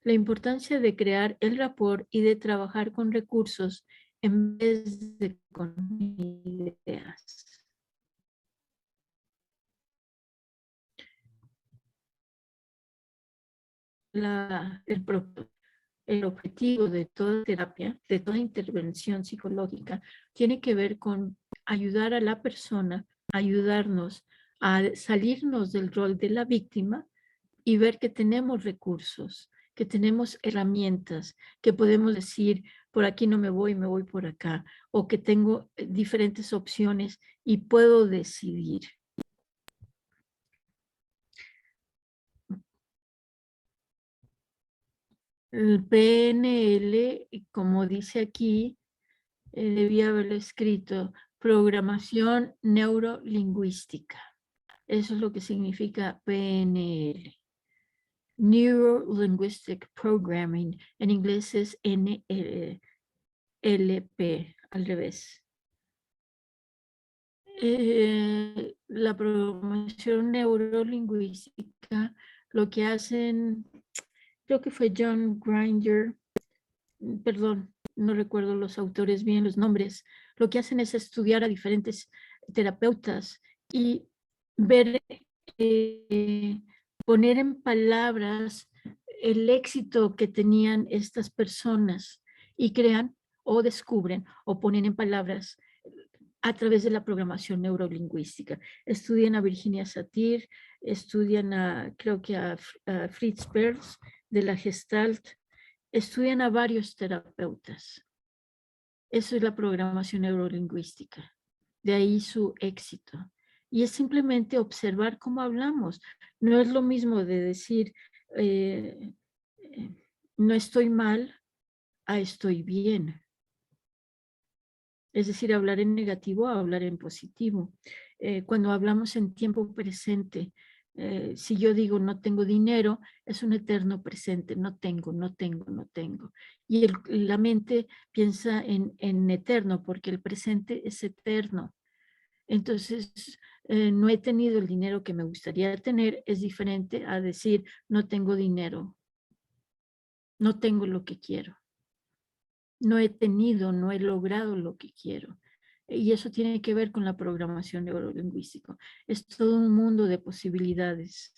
Speaker 1: la importancia de crear el rapport y de trabajar con recursos en vez de con ideas. El objetivo de toda terapia, de toda intervención psicológica, tiene que ver con ayudar a la persona, ayudarnos a salirnos del rol de la víctima y ver que tenemos recursos, que tenemos herramientas, que podemos decir, por aquí no me voy por acá, o que tengo diferentes opciones y puedo decidir. El PNL, como dice aquí, debía haberlo escrito, programación neurolingüística. Eso es lo que significa PNL. Neuro-Linguistic Programming, en inglés es NLP, al revés. La programación neurolingüística, lo que hacen, creo que fue John Grinder, perdón, no recuerdo los autores bien, los nombres, lo que hacen es estudiar a diferentes terapeutas y ver, poner en palabras el éxito que tenían estas personas y crean o descubren o ponen en palabras a través de la programación neurolingüística. Estudian a Virginia Satir, estudian creo que a Fritz Perls de la Gestalt, estudian a varios terapeutas. Eso es la programación neurolingüística. De ahí su éxito. Y es simplemente observar cómo hablamos. No es lo mismo de decir, no estoy mal, a estoy bien. Es decir, hablar en negativo a hablar en positivo. Cuando hablamos en tiempo presente, si yo digo no tengo dinero, es un eterno presente, no tengo, no tengo, no tengo. Y la mente piensa en eterno porque el presente es eterno. Entonces, no he tenido el dinero que me gustaría tener, es diferente a decir no tengo dinero, no tengo lo que quiero. No he tenido, no he logrado lo que quiero. Y eso tiene que ver con la programación neurolingüística. Es todo un mundo de posibilidades.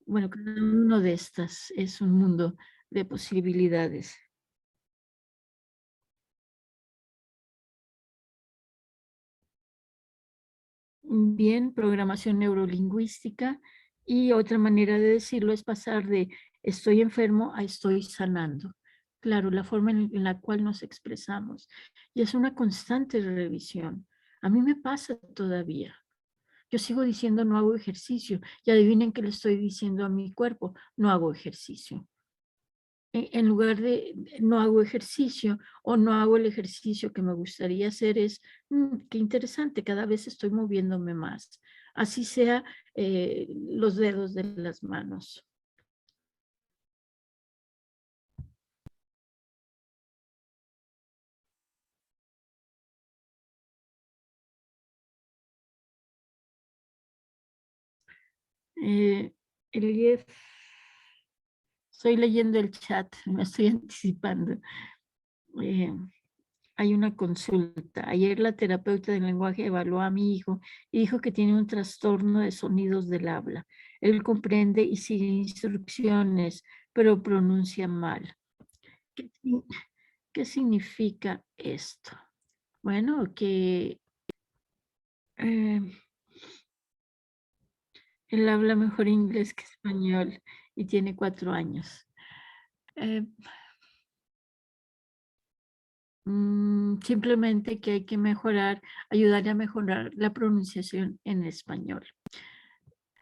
Speaker 1: Bueno, cada uno de estas es un mundo de posibilidades. Bien, programación neurolingüística. Y otra manera de decirlo es pasar de estoy enfermo a estoy sanando. Claro, la forma en la cual nos expresamos. Y es una constante revisión. A mí me pasa todavía. Yo sigo diciendo no hago ejercicio. Y adivinen qué le estoy diciendo a mi cuerpo. No hago ejercicio. En lugar de no hago ejercicio o no hago el ejercicio que me gustaría hacer es, qué interesante, cada vez estoy moviéndome más. Así sea los dedos de las manos. Elief, estoy leyendo el chat, me estoy anticipando. Hay una consulta. Ayer la terapeuta del lenguaje evaluó a mi hijo y dijo que tiene un trastorno de sonidos del habla. Él comprende y sigue instrucciones, pero pronuncia mal. ¿Qué significa esto? Bueno, que él habla mejor inglés que español y tiene 4 años. Simplemente que hay que mejorar, ayudarle a mejorar la pronunciación en español.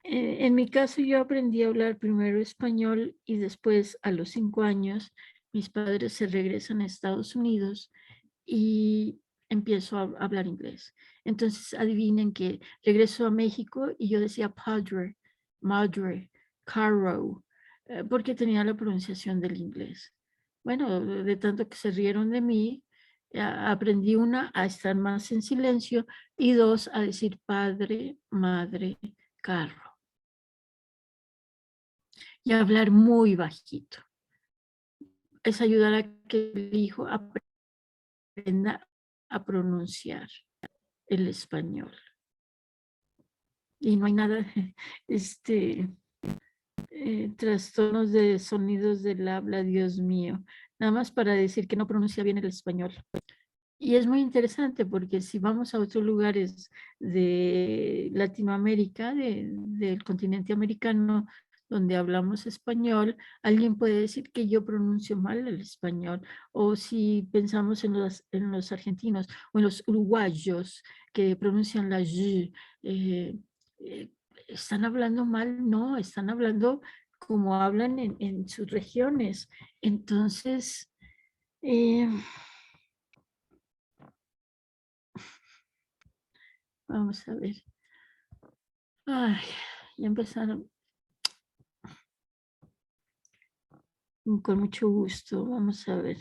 Speaker 1: En mi caso, yo aprendí a hablar primero español y después, a los 5 años, mis padres se regresan a Estados Unidos y empiezo a hablar inglés. Entonces, adivinen que regreso a México y yo decía padre, madre, carro, porque tenía la pronunciación del inglés. Bueno, de tanto que se rieron de mí, aprendí a estar más en silencio y 2, a decir padre, madre, carro. Y hablar muy bajito. Es ayudar a que el hijo aprenda a pronunciar el español. Y no hay nada, trastornos de sonidos del habla, Dios mío. Nada más para decir que no pronuncia bien el español. Y es muy interesante porque si vamos a otros lugares de Latinoamérica, del continente americano, donde hablamos español, alguien puede decir que yo pronuncio mal el español. O si pensamos en los argentinos o en los uruguayos que pronuncian la Y, ¿están hablando mal? No, están hablando como hablan en sus regiones. Entonces, vamos a ver. Ay, ya empezaron. Con mucho gusto, vamos a ver.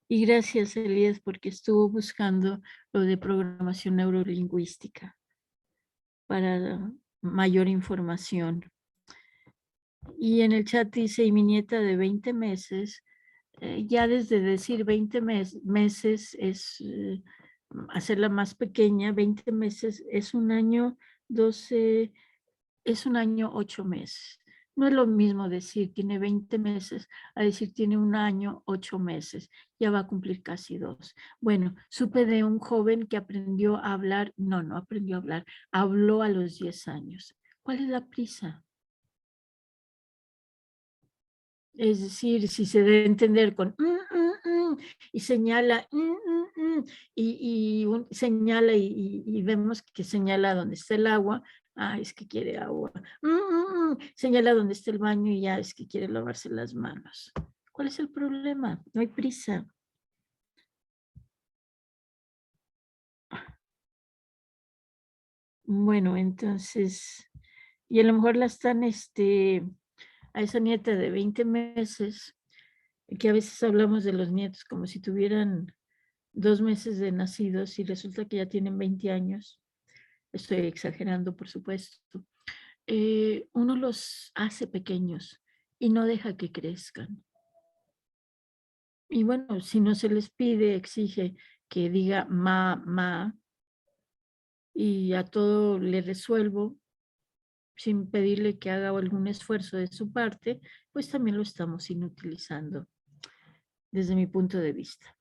Speaker 1: Y gracias, Elías, porque estuvo buscando lo de programación neurolingüística para mayor información. Y en el chat dice, y mi nieta de 20 meses, ya desde decir 20 meses es hacerla más pequeña, 20 meses es un año, 12, es un año, 8 meses. No es lo mismo decir tiene 20 meses a decir tiene un año, 8 meses. Ya va a cumplir casi 2. Bueno, supe de un joven que aprendió a hablar, no aprendió a hablar, habló a los 10 años. ¿Cuál es la prisa? Es decir, si se debe entender con y señala y señala y vemos que señala donde está el agua, es que quiere agua. Señala donde está el baño y ya es que quiere lavarse las manos. ¿Cuál es el problema? No hay prisa. Bueno, entonces, y a lo mejor la están, a esa nieta de 20 meses, que a veces hablamos de los nietos como si tuvieran 2 meses de nacidos y resulta que ya tienen 20 años. Estoy exagerando, por supuesto. Uno los hace pequeños y no deja que crezcan. Y bueno, si no se les pide, exige que diga ma, y a todo le resuelvo sin pedirle que haga algún esfuerzo de su parte, pues también lo estamos inutilizando desde mi punto de vista.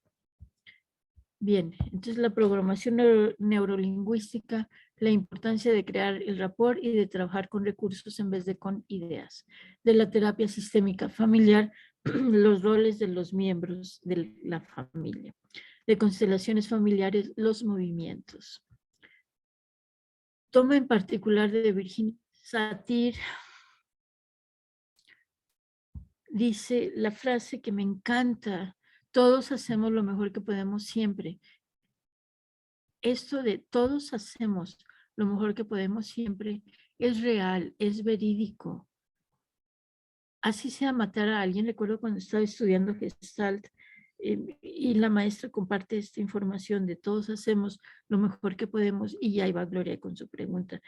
Speaker 1: Bien, entonces la programación neurolingüística, la importancia de crear el rapport y de trabajar con recursos en vez de con ideas. De la terapia sistémica familiar, los roles de los miembros de la familia. De constelaciones familiares, los movimientos. Toma en particular de Virginia Satir, dice la frase que me encanta: todos hacemos lo mejor que podemos siempre. Esto de todos hacemos lo mejor que podemos siempre es real, es verídico. Así sea matar a alguien. Recuerdo cuando estaba estudiando Gestalt y la maestra comparte esta información de todos hacemos lo mejor que podemos, y ahí va Gloria con su pregunta.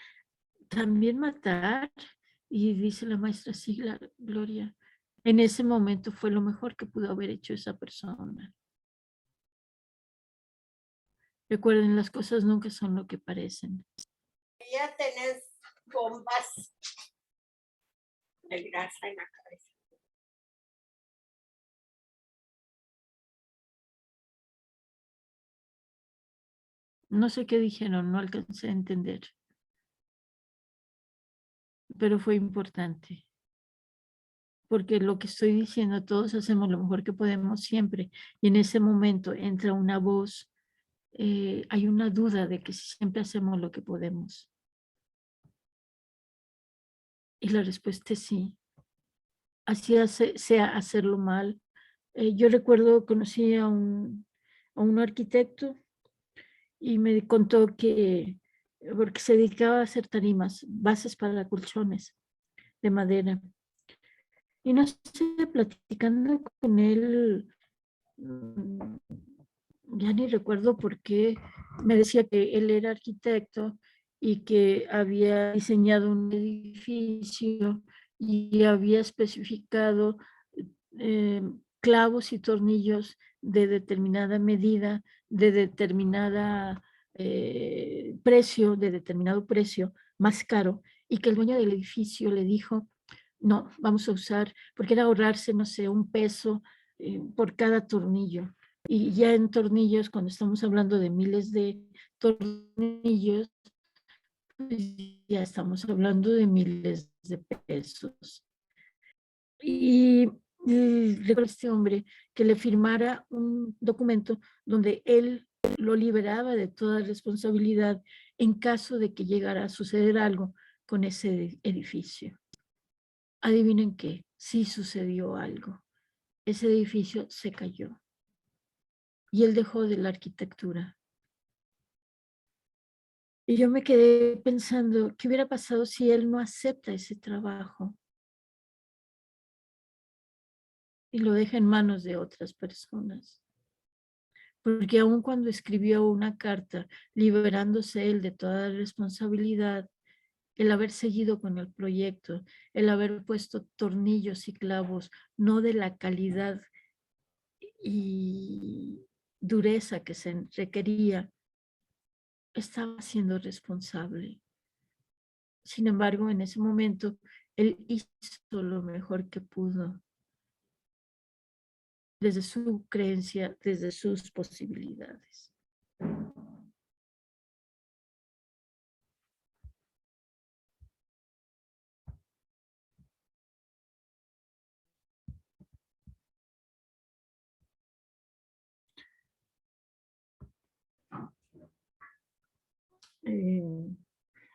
Speaker 1: ¿También matar? Y dice la maestra, sí, Gloria, en ese momento fue lo mejor que pudo haber hecho esa persona. Recuerden, las cosas nunca son lo que parecen.
Speaker 5: Ya tenés bombas de grasa en la cabeza.
Speaker 1: No sé qué dijeron, no alcancé a entender, pero fue importante. porque lo que estoy diciendo, todos hacemos lo mejor que podemos siempre, y en ese momento entra una voz, hay una duda de que siempre hacemos lo que podemos. Y la respuesta es sí. Así sea hacerlo mal. Yo recuerdo, conocí a un arquitecto y me contó que, porque se dedicaba a hacer tarimas, bases para colchones de madera. Y no sé, platicando con él, ya ni recuerdo por qué, me decía que él era arquitecto y que había diseñado un edificio y había especificado eh, clavos y tornillos de determinada medida, de determinada precio, de determinado precio más caro, y que el dueño del edificio le dijo, no, vamos a usar, porque era ahorrarse, no sé, $1 por cada tornillo. Y ya en tornillos, cuando estamos hablando de miles de tornillos, pues ya estamos hablando de miles de pesos. Y recuerdo a este hombre que le firmara un documento donde él lo liberaba de toda responsabilidad en caso de que llegara a suceder algo con ese edificio. Adivinen qué, sí sucedió algo. Ese edificio se cayó y él dejó de la arquitectura. Y yo me quedé pensando, ¿qué hubiera pasado si él no acepta ese trabajo y lo deja en manos de otras personas? Porque aun cuando escribió una carta liberándose él de toda responsabilidad, el haber seguido con el proyecto, el haber puesto tornillos y clavos, no de la calidad y dureza que se requería, estaba siendo responsable. Sin embargo, en ese momento, él hizo lo mejor que pudo, desde su creencia, desde sus posibilidades.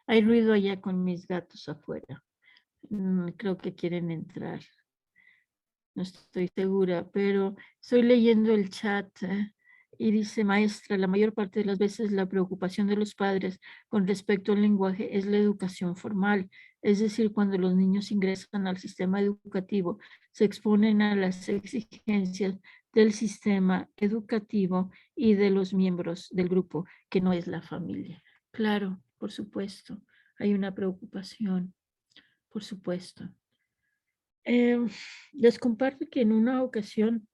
Speaker 1: Hay ruido allá con mis gatos afuera. Creo que quieren entrar. No estoy segura, pero estoy leyendo el chat y dice, maestra, la mayor parte de las veces la preocupación de los padres con respecto al lenguaje es la educación formal. Es decir, cuando los niños ingresan al sistema educativo, se exponen a las exigencias del sistema educativo y de los miembros del grupo, que no es la familia. Claro, por supuesto, hay una preocupación, por supuesto. Les comparto que en una ocasión,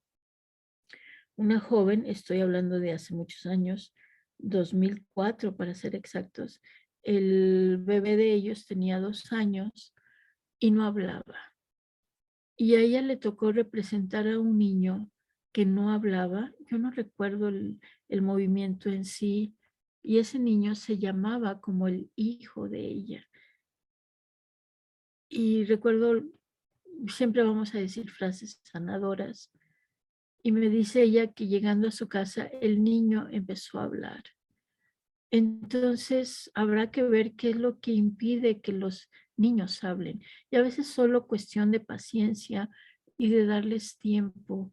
Speaker 1: una joven, estoy hablando de hace muchos años, 2004 para ser exactos, el bebé de ellos tenía 2 años y no hablaba. Y a ella le tocó representar a un niño que no hablaba. Yo no recuerdo el movimiento en sí, y ese niño se llamaba como el hijo de ella. Y recuerdo, siempre vamos a decir frases sanadoras. Y me dice ella que llegando a su casa, el niño empezó a hablar. Entonces, habrá que ver qué es lo que impide que los niños hablen. Y a veces solo cuestión de paciencia y de darles tiempo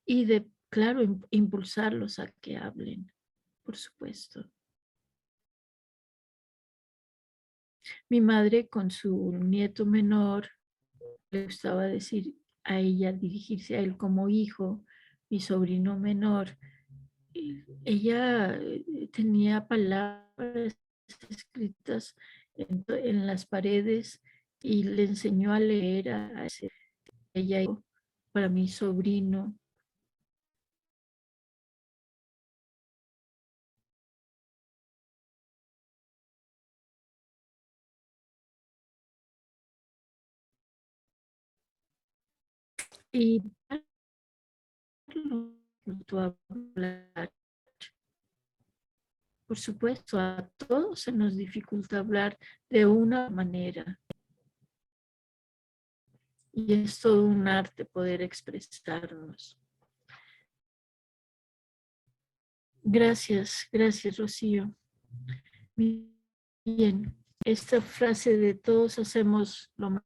Speaker 1: y de, claro, impulsarlos a que hablen, por supuesto. Mi madre con su nieto menor le gustaba decir a ella, dirigirse a él como hijo, mi sobrino menor. Ella tenía palabras escritas en las paredes y le enseñó a leer a ese, ella para mi sobrino. Y hablar. Por supuesto, a todos se nos dificulta hablar de una manera. Y es todo un arte poder expresarnos. Gracias, gracias, Rocío. Bien, esta frase de todos hacemos lo más.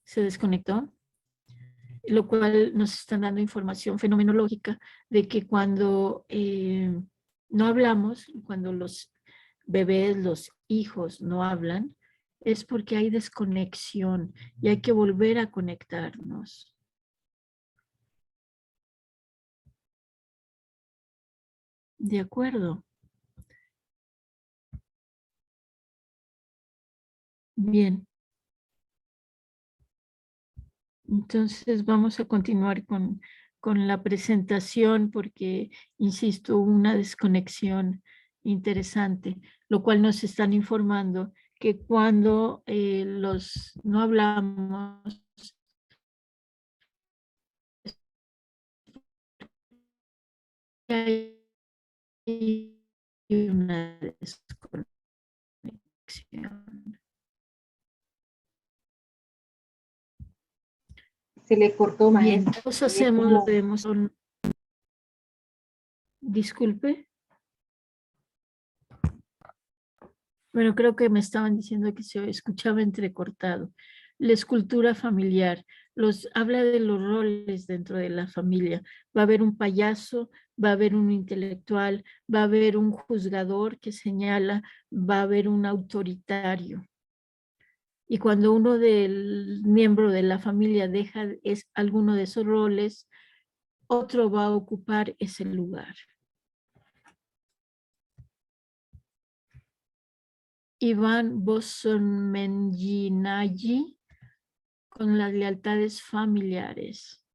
Speaker 1: Se desconectó, lo cual nos están dando información fenomenológica de que cuando no hablamos, cuando los bebés, los hijos no hablan, es porque hay desconexión y hay que volver a conectarnos. De acuerdo. Bien. Entonces vamos a continuar con la presentación porque, insisto, una desconexión interesante, lo cual nos están informando que cuando no hablamos, hay una desconexión.
Speaker 2: Se le cortó,
Speaker 1: Bien,
Speaker 2: maestra.
Speaker 1: todos hacemos lo que debemos. Disculpe. Bueno, creo que me estaban diciendo que se escuchaba entrecortado. La escultura familiar habla de los roles dentro de la familia. Va a haber un payaso, va a haber un intelectual, va a haber un juzgador que señala, va a haber un autoritario. Y cuando uno del miembro de la familia deja alguno de esos roles, otro va a ocupar ese lugar. Iván Bosonmenjinayi con las lealtades familiares.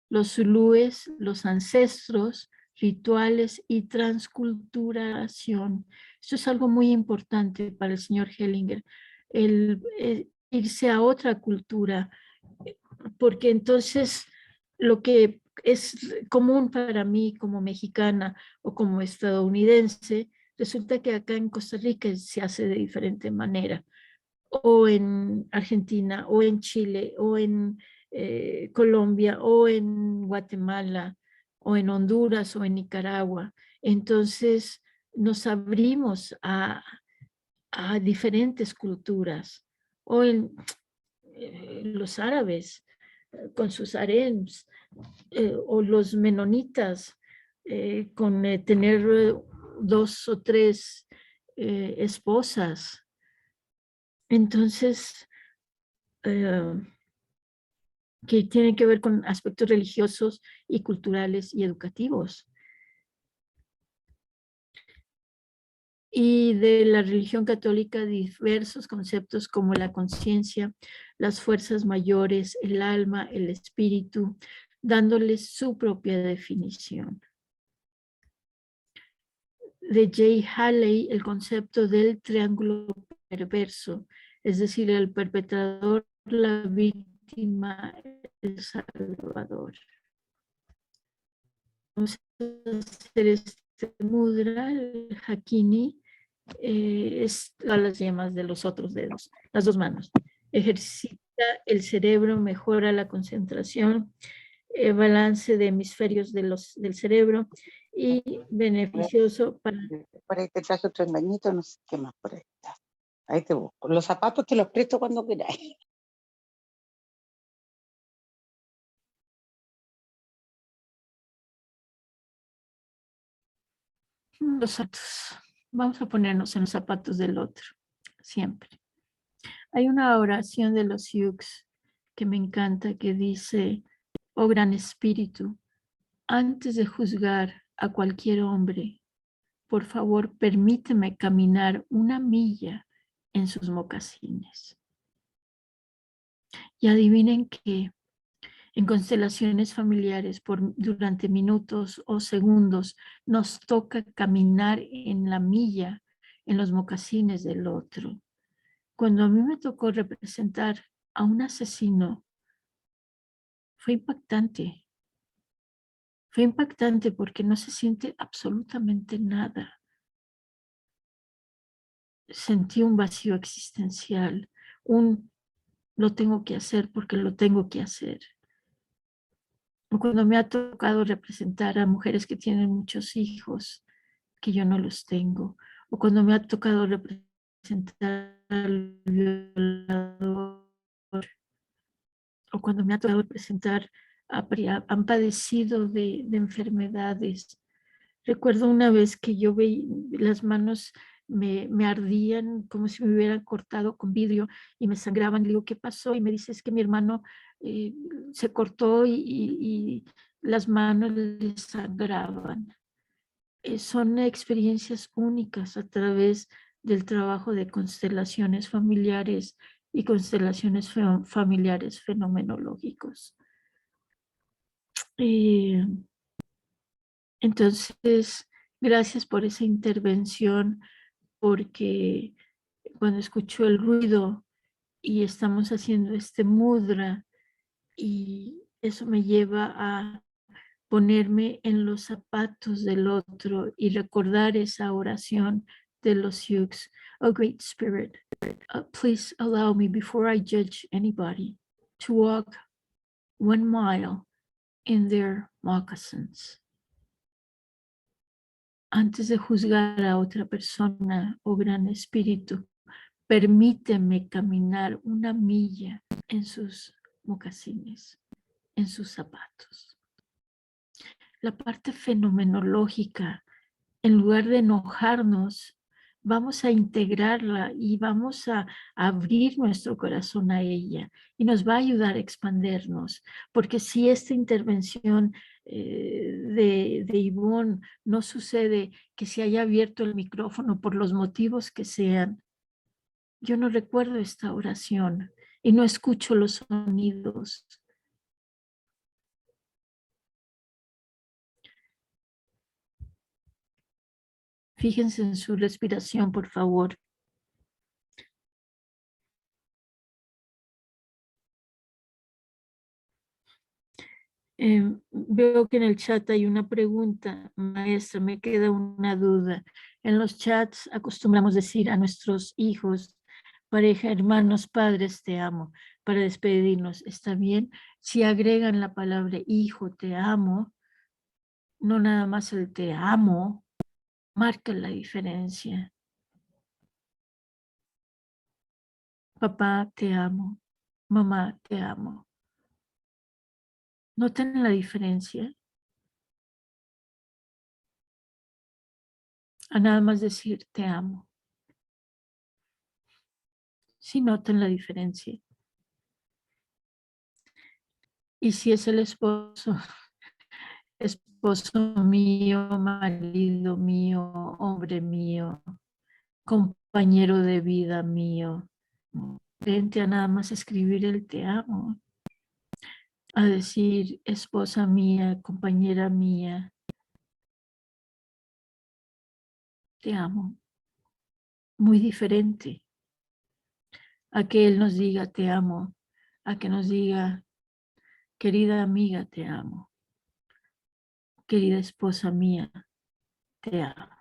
Speaker 1: Los zulúes, los ancestros, rituales y transculturación. Esto es algo muy importante para el señor Hellinger, el irse a otra cultura, porque entonces lo que es común para mí como mexicana o como estadounidense, resulta que acá en Costa Rica se hace de diferente manera, o en Argentina, o en Chile, o en Colombia, o en Guatemala, o en Honduras, o en Nicaragua. Entonces nos abrimos a diferentes culturas, o en los árabes con sus harems, o los menonitas con tener 2 o 3 esposas. Entonces, que tienen que ver con aspectos religiosos y culturales y educativos. Y de la religión católica diversos conceptos como la conciencia, las fuerzas mayores, el alma, el espíritu, dándoles su propia definición. De Jay Haley, el concepto del triángulo perverso, es decir, el perpetrador, la víctima, el salvador. Vamos a hacer este mudra, el hakini, es a las yemas de los otros dedos, las 2 manos. Ejercita el cerebro, mejora la concentración, balance de hemisferios del cerebro y beneficioso para...
Speaker 6: Por ahí te traje otro engañito, no sé qué más por ahí está. Ahí te busco. Los zapatos te los presto cuando queráis.
Speaker 1: Los zapatos. Vamos a ponernos en los zapatos del otro, siempre. Hay una oración de los Hughes que me encanta que dice: oh gran espíritu, antes de juzgar a cualquier hombre, por favor permíteme caminar 1 milla en sus mocasines. Y adivinen que En constelaciones familiares, durante minutos o segundos, nos toca caminar en la milla, en los mocasines del otro. Cuando a mí me tocó representar a un asesino, fue impactante. Fue impactante porque no se siente absolutamente nada. Sentí un vacío existencial, lo tengo que hacer porque lo tengo que hacer. O cuando me ha tocado representar a mujeres que tienen muchos hijos, que yo no los tengo. O cuando me ha tocado representar al violador. O cuando me ha tocado representar han padecido de enfermedades. Recuerdo una vez que yo veía las manos me ardían como si me hubieran cortado con vidrio y me sangraban. Le digo, ¿qué pasó? Y me dice, es que mi hermano se cortó y las manos le sangraban. Son experiencias únicas a través del trabajo de constelaciones familiares y constelaciones familiares fenomenológicos. Entonces, gracias por esa intervención, porque cuando escucho el ruido y estamos haciendo este mudra, y eso me lleva a ponerme en los zapatos del otro y recordar esa oración de los Sioux. Oh, great spirit, please allow me, before I judge anybody, to walk 1 mile in their moccasins. Antes de juzgar a otra persona, oh gran espíritu, permíteme caminar 1 milla en sus mocasines, en sus zapatos. La parte fenomenológica, en lugar de enojarnos, vamos a integrarla y vamos a abrir nuestro corazón a ella, y nos va a ayudar a expandernos, porque si esta intervención de Ivonne no sucede, que se haya abierto el micrófono por los motivos que sean, yo no recuerdo esta oración y no escucho los sonidos. Fíjense en su respiración, por favor. Veo que en el chat hay una pregunta, maestra, me queda una duda. En los chats acostumbramos decir a nuestros hijos, pareja, hermanos, padres, te amo, para despedirnos. ¿Está bien? Si agregan la palabra hijo, te amo, no nada más el te amo, marca la diferencia. Papá, te amo. Mamá, te amo. ¿Notan la diferencia? A nada más decir te amo. ¿Sí notan la diferencia? Y si es el esposo mío, marido mío, hombre mío, compañero de vida mío, frente a nada más escribir el te amo, a decir esposa mía, compañera mía, te amo. Muy diferente a que él nos diga te amo, a que nos diga querida amiga, te amo. Querida esposa mía, te amo.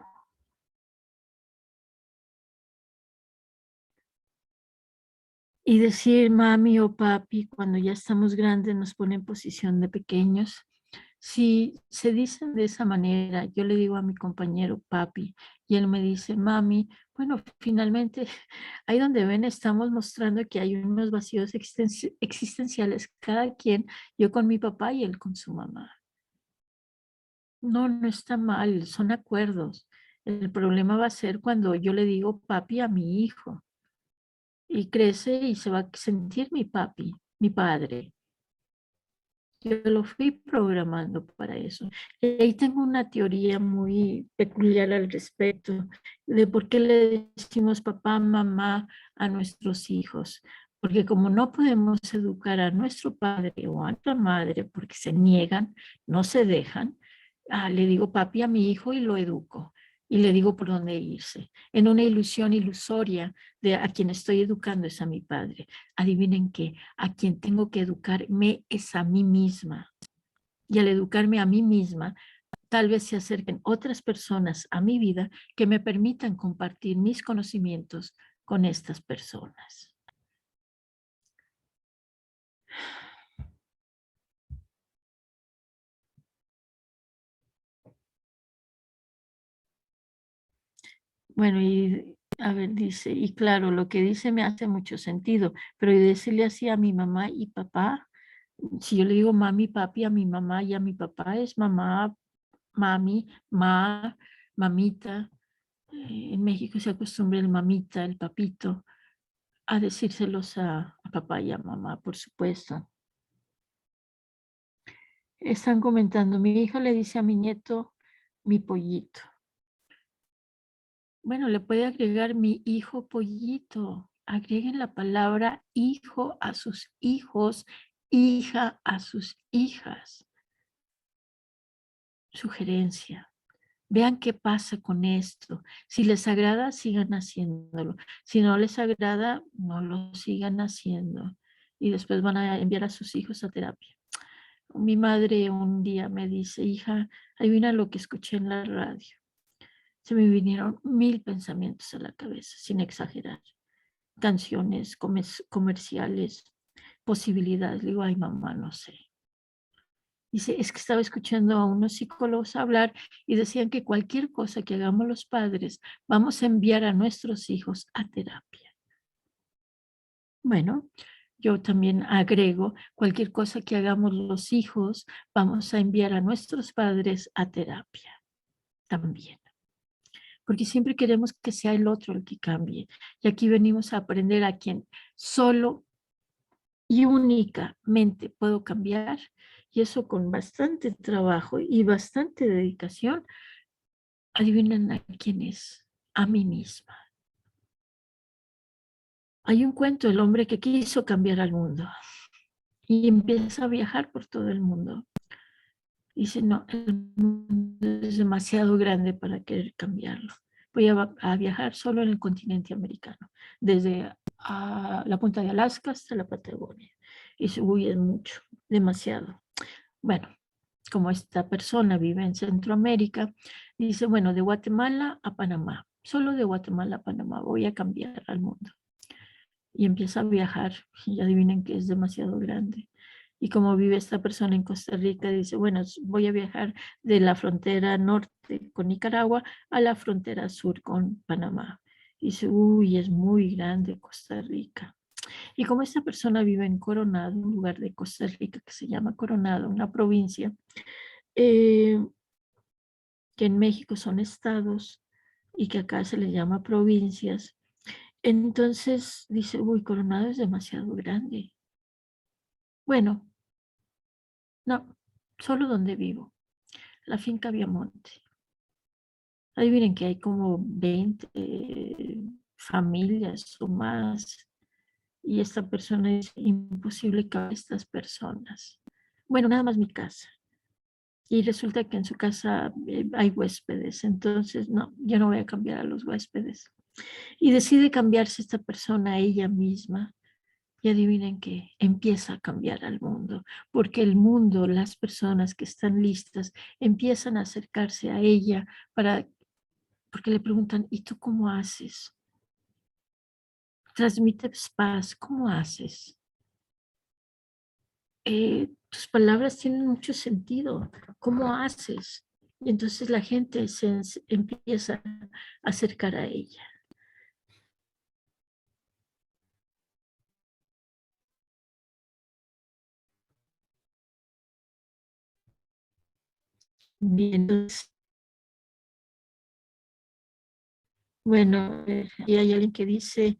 Speaker 1: Y decir mami o papi cuando ya estamos grandes nos pone en posición de pequeños. Si se dicen de esa manera, yo le digo a mi compañero papi y él me dice mami, bueno, finalmente ahí donde ven estamos mostrando que hay unos vacíos existenciales, cada quien, yo con mi papá y él con su mamá. No, no está mal, son acuerdos. El problema va a ser cuando yo le digo papi a mi hijo y crece y se va a sentir mi papi, mi padre. Yo lo fui programando para eso. Y ahí tengo una teoría muy peculiar al respecto de por qué le decimos papá, mamá a nuestros hijos. Porque como no podemos educar a nuestro padre o a nuestra madre porque se niegan, no se dejan, le digo papi a mi hijo y lo educo. Y le digo por dónde irse. En una ilusión ilusoria de a quien estoy educando es a mi padre. Adivinen qué, a quien tengo que educarme es a mí misma. Y al educarme a mí misma, tal vez se acerquen otras personas a mi vida que me permitan compartir mis conocimientos con estas personas. Bueno, y a ver, dice, y claro, lo que dice me hace mucho sentido, pero y decirle así a mi mamá y papá, si yo le digo mami, papi a mi mamá y a mi papá es mamá, mami, mamita. En México se acostumbra el mamita, el papito, a decírselos a papá y a mamá, por supuesto. Están comentando, mi hija le dice a mi nieto, mi pollito. Bueno, le puede agregar mi hijo pollito. Agreguen la palabra hijo a sus hijos, hija a sus hijas. Sugerencia. Vean qué pasa con esto. Si les agrada, sigan haciéndolo. Si no les agrada, no lo sigan haciendo. Y después van a enviar a sus hijos a terapia. Mi madre un día me dice, hija, adivina lo que escuché en la radio. Se me vinieron 1000 pensamientos a la cabeza, sin exagerar. Canciones, comerciales, posibilidades. Le digo, ay mamá, no sé. Dice, es que estaba escuchando a unos psicólogos hablar y decían que cualquier cosa que hagamos los padres, vamos a enviar a nuestros hijos a terapia. Bueno, yo también agrego, cualquier cosa que hagamos los hijos, vamos a enviar a nuestros padres a terapia también. Porque siempre queremos que sea el otro el que cambie. Y aquí venimos a aprender a quien solo y únicamente puedo cambiar, y eso con bastante trabajo y bastante dedicación. Adivinen a quién es, a mí misma. Hay un cuento, el hombre que quiso cambiar al mundo y empieza a viajar por todo el mundo. Dice, no, el mundo es demasiado grande para querer cambiarlo. Voy a viajar solo en el continente americano, desde la punta de Alaska hasta la Patagonia. Y dice, uy, es mucho, demasiado. Bueno, como esta persona vive en Centroamérica, dice, bueno, de Guatemala a Panamá, solo de Guatemala a Panamá voy a cambiar al mundo. Y empieza a viajar y adivinen que es demasiado grande. Y como vive esta persona en Costa Rica, dice, bueno, voy a viajar de la frontera norte con Nicaragua a la frontera sur con Panamá. Y dice, uy, es muy grande Costa Rica. Y como esta persona vive en Coronado, un lugar de Costa Rica que se llama Coronado, una provincia, que en México son estados y que acá se les llama provincias. Entonces dice, uy, Coronado es demasiado grande. Bueno, no, solo donde vivo, la finca Viamonte. Adivinen que hay como 20 familias o más. Y esta persona es imposible que estas personas. Bueno, nada más mi casa. Y resulta que en su casa hay huéspedes. Entonces, no, yo no voy a cambiar a los huéspedes. Y decide cambiarse esta persona a ella misma. Y adivinen que empieza a cambiar al mundo, porque el mundo, las personas que están listas, empiezan a acercarse a ella porque le preguntan, ¿y tú cómo haces? Transmites paz, ¿cómo haces? Tus palabras tienen mucho sentido, ¿cómo haces? Y entonces la gente se empieza a acercar a ella. Bien, entonces, bueno, y hay alguien que dice,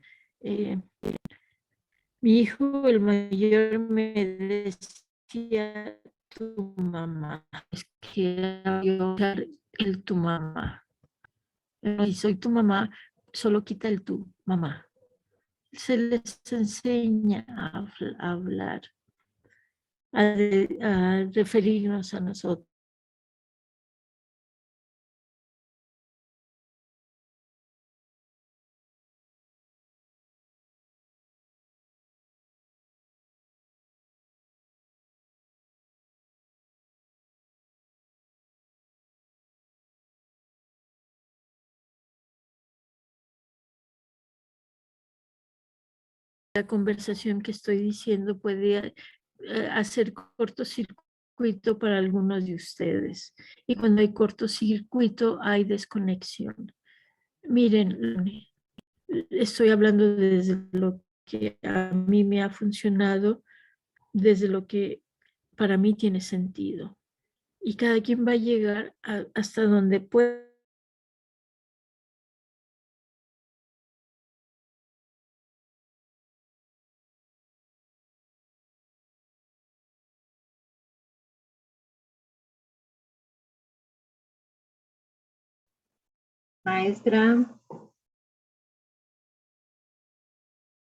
Speaker 1: mi hijo, el mayor, me decía tu mamá. Es que yo el tu mamá. Y soy tu mamá, solo quita el tu mamá. se les enseña a hablar, a referirnos a nosotros. La conversación que estoy diciendo puede hacer cortocircuito para algunos de ustedes. Y cuando hay cortocircuito hay desconexión. Miren, estoy hablando desde lo que a mí me ha funcionado, desde lo que para mí tiene sentido. Y cada quien va a llegar hasta donde puede.
Speaker 2: Maestra,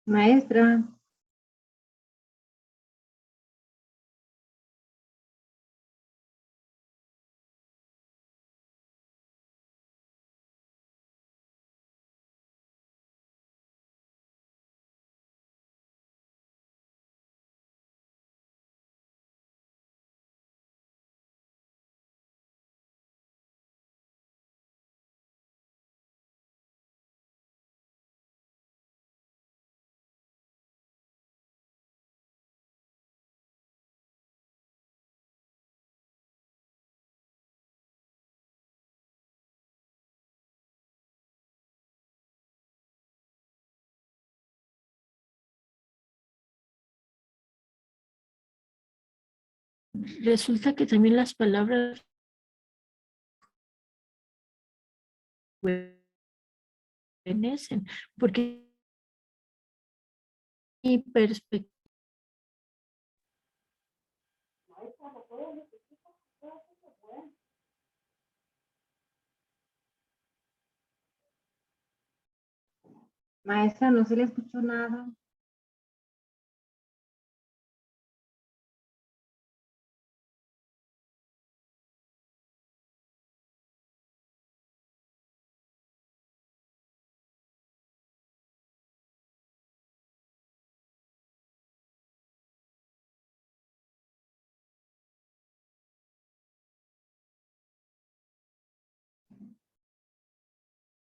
Speaker 2: maestra,
Speaker 1: Resulta que también las palabras rejuvenecen, porque mi perspectiva.
Speaker 2: maestra, no se le escuchó nada.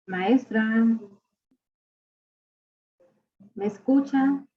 Speaker 2: Maestra, ¿me escucha?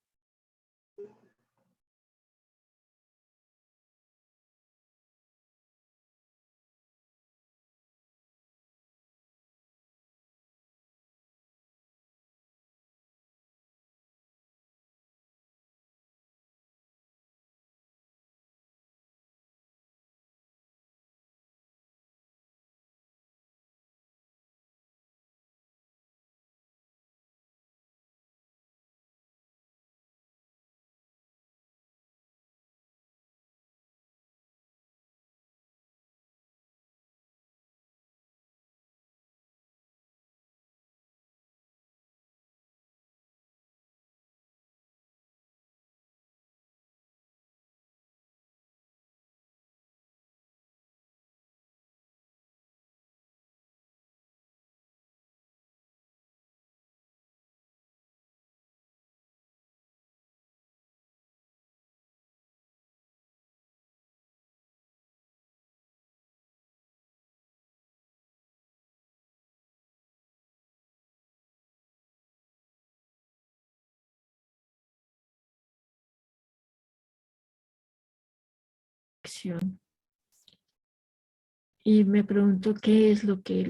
Speaker 1: Y me pregunto qué es lo que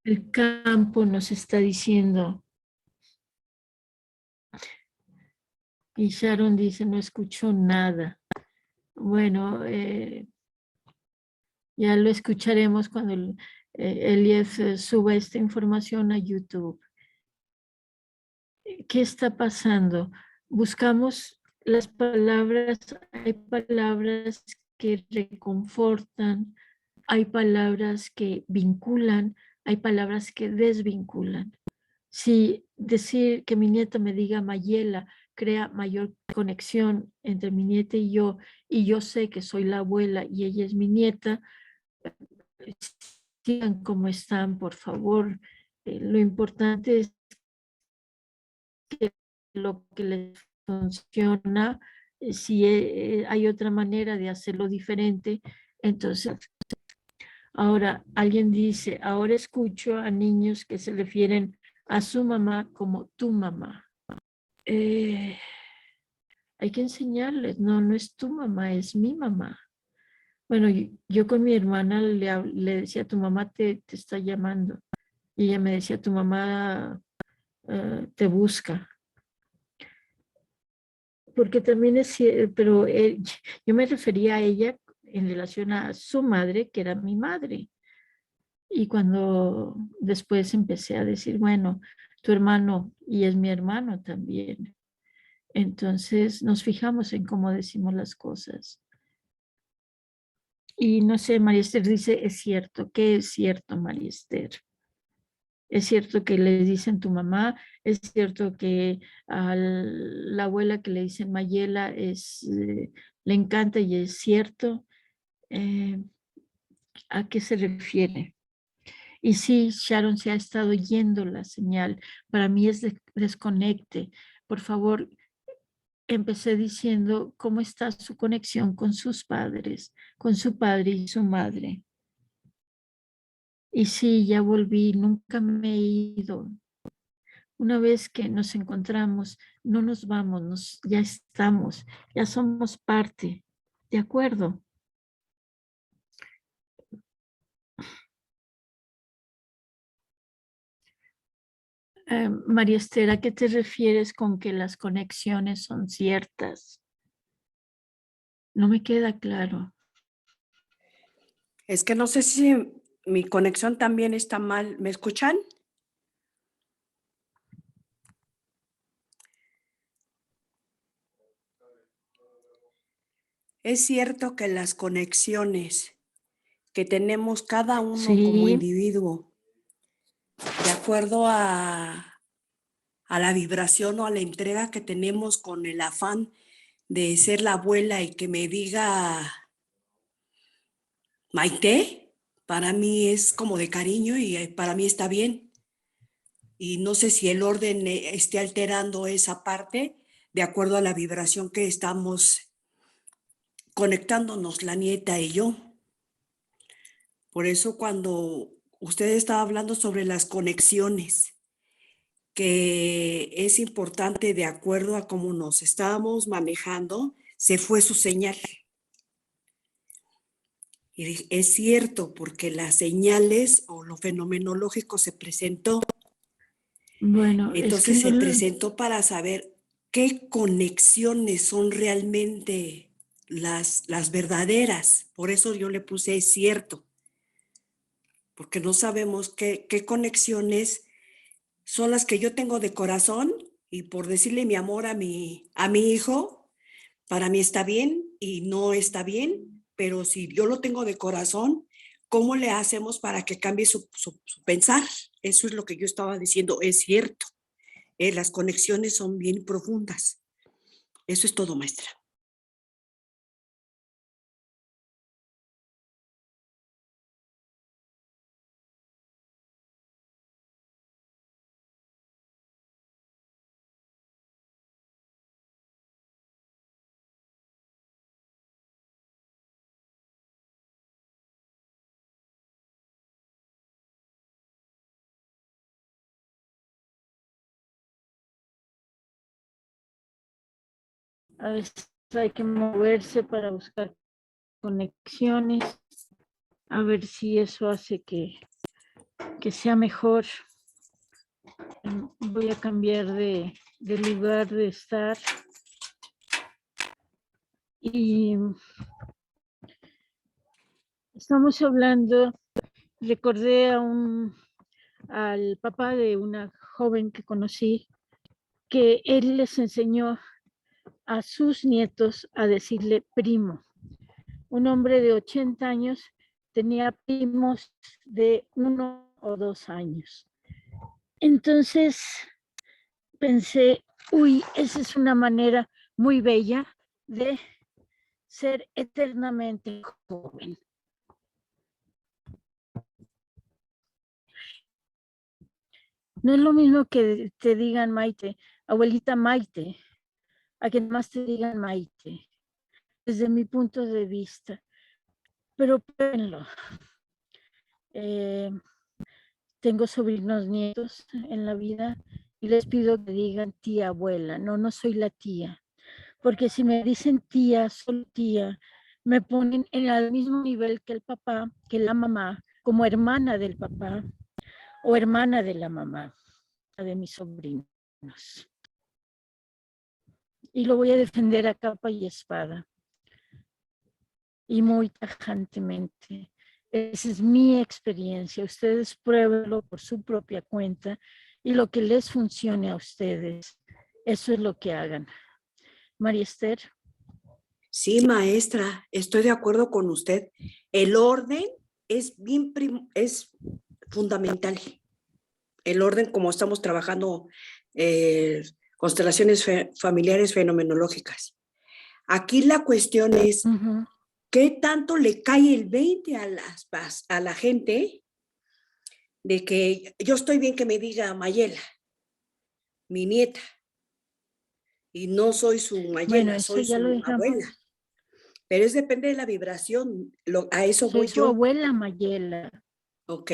Speaker 1: el campo nos está diciendo. Y Sharon dice, no escucho nada. Bueno, ya lo escucharemos cuando Elías suba esta información a YouTube. ¿Qué está pasando? Buscamos las palabras, hay palabras que reconfortan, hay palabras que vinculan, hay palabras que desvinculan. Si decir que mi nieta me diga Mayela crea mayor conexión entre mi nieta y yo sé que soy la abuela y ella es mi nieta, sigan como están, por favor. Lo importante es que lo que les funciona, si hay otra manera de hacerlo diferente, entonces, ahora alguien dice, ahora escucho a niños que se refieren a su mamá como tu mamá. Hay que enseñarles, no es tu mamá, es mi mamá. Bueno, yo con mi hermana le decía, tu mamá te está llamando. Y ella me decía, tu mamá te busca. Porque también es cierto, pero yo me refería a ella en relación a su madre, que era mi madre. Y cuando después empecé a decir, bueno, tu hermano y es mi hermano también. Entonces nos fijamos en cómo decimos las cosas. Y no sé, María Esther dice, es cierto. ¿Qué es cierto, María Esther? Es cierto que le dicen tu mamá, es cierto que a la abuela que le dicen Mayela le encanta y es cierto. Eh, ¿A qué se refiere? Y sí, Sharon, se ha estado yendo la señal. Para mí es desconecte. Por favor, empecé diciendo cómo está su conexión con sus padres, con su padre y su madre. Y sí, ya volví, nunca me he ido. Una vez que nos encontramos, no nos vamos, ya estamos, ya somos parte. ¿De acuerdo? María Esther, ¿a qué te refieres con que las conexiones son ciertas? No me queda claro.
Speaker 7: Es que no sé si mi conexión también está mal. ¿Me escuchan? Es cierto que las conexiones que tenemos cada uno como
Speaker 1: Sí,
Speaker 7: individuo, de acuerdo a la vibración o a la entrega que tenemos con el afán de ser la abuela y que me diga Maite, para mí es como de cariño y para mí está bien. Y no sé si el orden esté alterando esa parte de acuerdo a la vibración que estamos conectándonos la nieta y yo. Por eso cuando usted estaba hablando sobre las conexiones, que es importante de acuerdo a cómo nos estábamos manejando, se fue su señal. Y es cierto, porque las señales o lo fenomenológico se presentó.
Speaker 1: bueno, es que
Speaker 7: Entonces
Speaker 1: no
Speaker 7: se
Speaker 1: lo...
Speaker 7: presentó para saber qué conexiones son realmente las verdaderas. Por eso yo le puse es cierto, porque no sabemos qué conexiones son las que yo tengo de corazón y por decirle mi amor a mi hijo, para mí está bien y no está bien, pero si yo lo tengo de corazón, ¿cómo le hacemos para que cambie su pensar? Eso es lo que yo estaba diciendo, es cierto. Las conexiones son bien profundas. Eso es todo, maestra.
Speaker 1: A veces hay que moverse para buscar conexiones, a ver si eso hace que sea mejor. Voy a cambiar de lugar de estar. Y estamos hablando, recordé al papá de una joven que conocí, que él les enseñó a sus nietos a decirle primo. Un hombre de 80 años tenía primos de 1 o 2 años. Entonces pensé, uy, esa es una manera muy bella de ser eternamente joven. No es lo mismo que te digan Maite, abuelita Maite, a que más te digan Maite, desde mi punto de vista. Pero pruébenlo. Tengo sobrinos nietos en la vida y les pido que digan tía, abuela. No, no soy la tía. Porque si me dicen tía, solo tía, me ponen en el mismo nivel que el papá, que la mamá, como hermana del papá o hermana de la mamá de mis sobrinos. Y lo voy a defender a capa y espada. Y muy tajantemente. Esa es mi experiencia. Ustedes pruébenlo por su propia cuenta y lo que les funcione a ustedes, eso es lo que hagan. María Esther.
Speaker 7: Sí, maestra, estoy de acuerdo con usted. El orden es es fundamental. El orden, como estamos trabajando constelaciones familiares fenomenológicas. Aquí la cuestión es, ¿qué tanto le cae el 20 a la gente de que yo estoy bien que me diga Mayela, mi nieta, y no soy su Mayela,
Speaker 1: Bueno, eso
Speaker 7: soy
Speaker 1: ya lo
Speaker 7: su
Speaker 1: dejamos.
Speaker 7: abuela? Pero es depende de la vibración, a eso
Speaker 1: Soy
Speaker 7: voy
Speaker 1: su
Speaker 7: yo.
Speaker 1: abuela Mayela.
Speaker 7: Ok.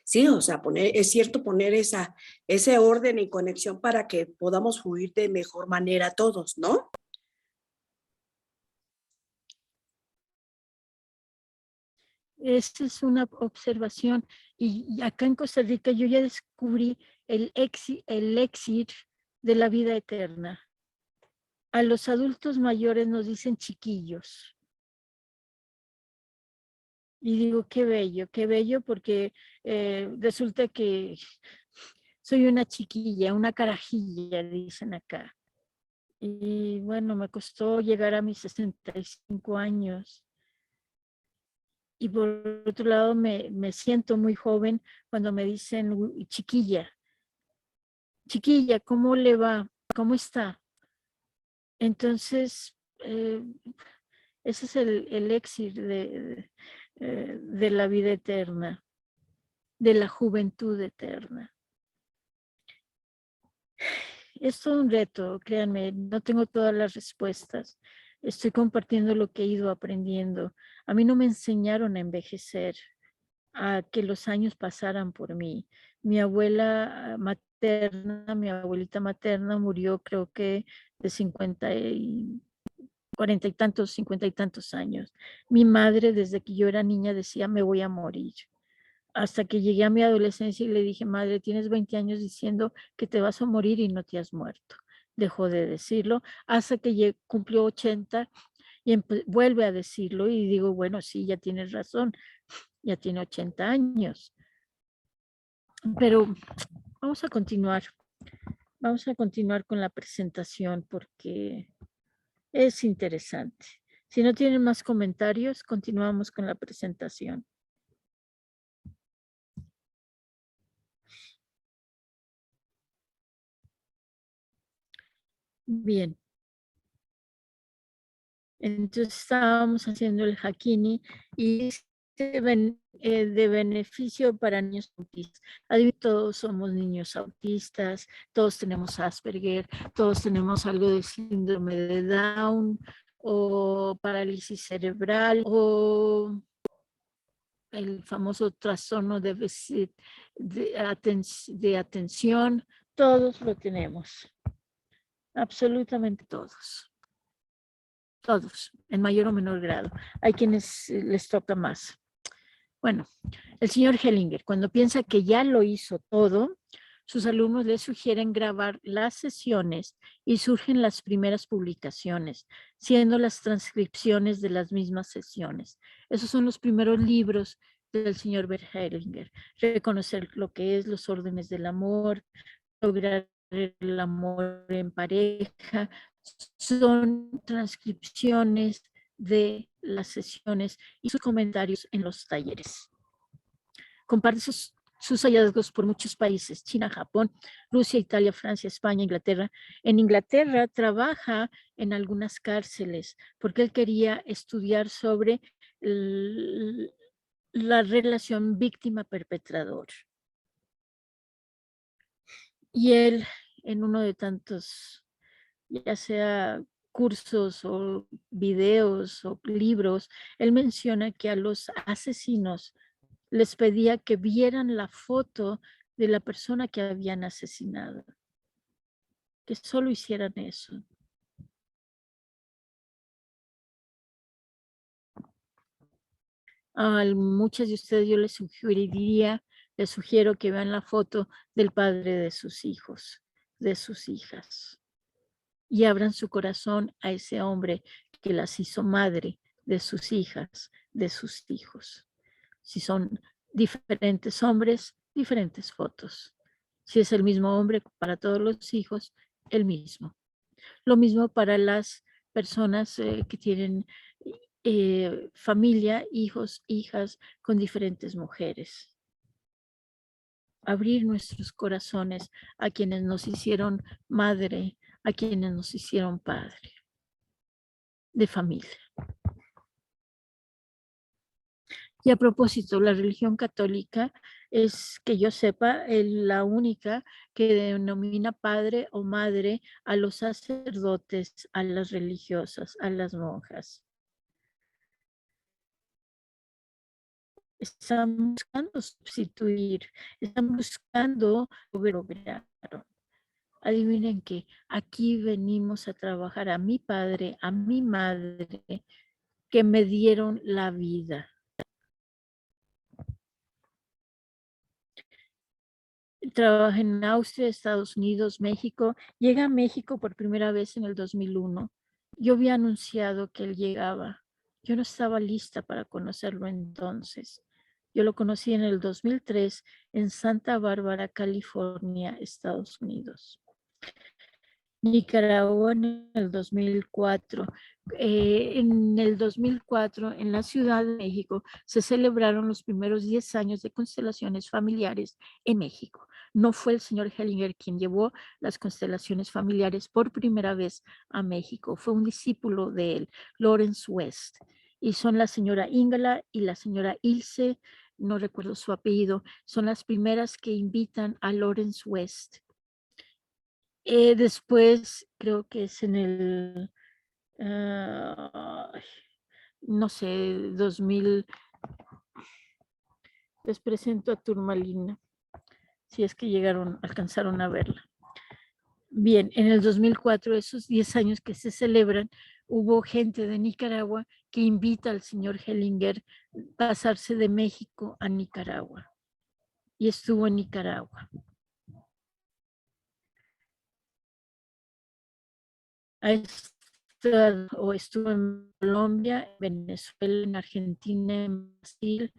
Speaker 7: Sí, o sea, es cierto poner ese orden y conexión para que podamos fluir de mejor manera todos, ¿no?
Speaker 1: Esta es una observación. Y acá en Costa Rica yo ya descubrí el exit de la vida eterna. A los adultos mayores nos dicen chiquillos. Y digo, qué bello, porque resulta que soy una chiquilla, una carajilla, dicen acá. Y bueno, me costó llegar a mis 65 años. Y por otro lado, me siento muy joven cuando me dicen chiquilla. Chiquilla, ¿cómo le va? ¿Cómo está? Entonces, ese es el éxito de la vida eterna, de la juventud eterna. Es todo un reto, créanme, no tengo todas las respuestas. Estoy compartiendo lo que he ido aprendiendo. A mí no me enseñaron a envejecer, a que los años pasaran por mí. Mi abuela materna, mi abuelita materna murió creo que de 40 y tantos, 50 y tantos años. Mi madre desde que yo era niña decía me voy a morir. Hasta que llegué a mi adolescencia y le dije, madre, tienes 20 años diciendo que te vas a morir y no te has muerto. Dejó de decirlo hasta que cumplió 80 y vuelve a decirlo y digo, bueno, sí, ya tienes razón, ya tiene 80 años. Pero vamos a continuar con la presentación porque es interesante. Si no tienen más comentarios, continuamos con la presentación. Bien. Entonces estábamos haciendo el Hakini y de beneficio para niños autistas. Todos somos niños autistas, todos tenemos Asperger, todos tenemos algo de síndrome de Down o parálisis cerebral o el famoso trastorno de déficit de atención. Todos lo tenemos, absolutamente todos. Todos, en mayor o menor grado. Hay quienes les toca más. Bueno, el señor Hellinger, cuando piensa que ya lo hizo todo, sus alumnos le sugieren grabar las sesiones y surgen las primeras publicaciones, siendo las transcripciones de las mismas sesiones. Esos son los primeros libros del señor Bert Hellinger. Reconocer lo que es los órdenes del amor, lograr el amor en pareja, son transcripciones de las sesiones y sus comentarios en los talleres. Comparte sus hallazgos por muchos países, China, Japón, Rusia, Italia, Francia, España, Inglaterra. En Inglaterra trabaja en algunas cárceles porque él quería estudiar sobre la relación víctima-perpetrador. Y él, en uno de tantos, ya sea cursos o videos o libros, él menciona que a los asesinos les pedía que vieran la foto de la persona que habían asesinado, que solo hicieran eso. A muchas de ustedes yo les sugiero que vean la foto del padre de sus hijos, de sus hijas, y abran su corazón a ese hombre que las hizo madre de sus hijas, de sus hijos. Si son diferentes hombres, diferentes fotos. Si es el mismo hombre para todos los hijos, el mismo. Lo mismo para las personas que tienen familia, hijos, hijas con diferentes mujeres. Abrir nuestros corazones a quienes nos hicieron madre, a quienes nos hicieron padre de familia. Y a propósito, la religión católica es, que yo sepa, la única que denomina padre o madre a los sacerdotes, a las religiosas, a las monjas. Están buscando sustituir, están buscando lograr. Adivinen que aquí venimos a trabajar a mi padre, a mi madre, que me dieron la vida. Trabaja en Austria, Estados Unidos, México. Llega a México por primera vez en el 2001. Yo había anunciado que él llegaba. Yo no estaba lista para conocerlo entonces. Yo lo conocí en el 2003 en Santa Bárbara, California, Estados Unidos. Nicaragua en el 2004. En el 2004, en la Ciudad de México, se celebraron los primeros 10 años de constelaciones familiares en México. No fue el señor Hellinger quien llevó las constelaciones familiares por primera vez a México. Fue un discípulo de él, Lawrence West. Y son la señora Ingala y la señora Ilse, no recuerdo su apellido, son las primeras que invitan a Lawrence West. Después creo que es en el, no sé, 2000, les presento a Turmalina, si es que alcanzaron a verla. Bien, en el 2004, esos 10 años que se celebran, hubo gente de Nicaragua que invita al señor Hellinger a pasarse de México a Nicaragua. Y estuvo en Nicaragua. Estuvo en Colombia, en Venezuela, en Argentina, en Brasil,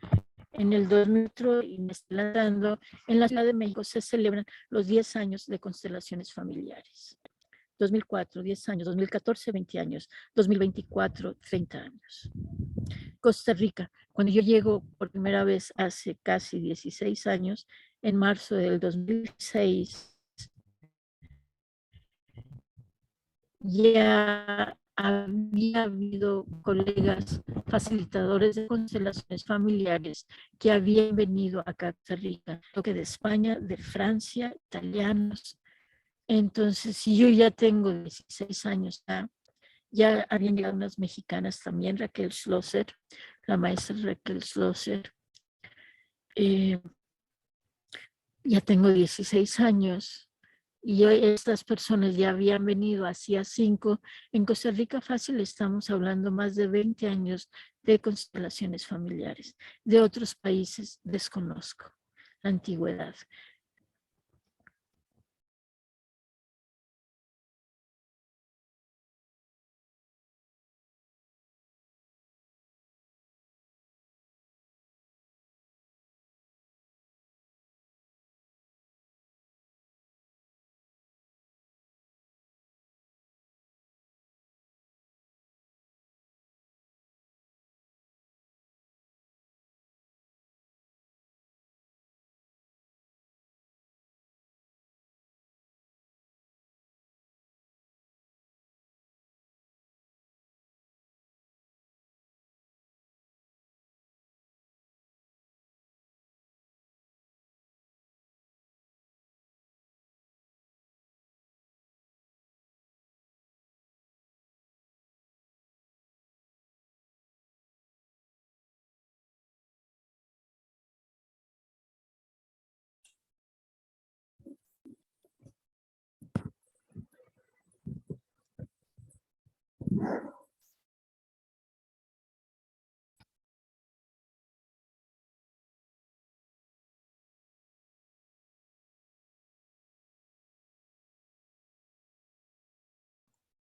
Speaker 1: en el 2004 y me está lanzando. En la Ciudad de México se celebran los 10 años de constelaciones familiares. 2004, 10 años, 2014, 20 años, 2024, 30 años. Costa Rica, cuando yo llego por primera vez hace casi 16 años, en marzo del 2006, ya había habido colegas facilitadores de constelaciones familiares que habían venido a Costa Rica, lo que de España, de Francia, italianos. Entonces, si yo ya tengo 16 años, ya habían llegado unas mexicanas también, Raquel Schlosser, la maestra Raquel Schlosser. Ya tengo 16 años. Y estas personas ya habían venido hacía 5. En Costa Rica fácil estamos hablando más de 20 años de constelaciones familiares. De otros países desconozco la antigüedad.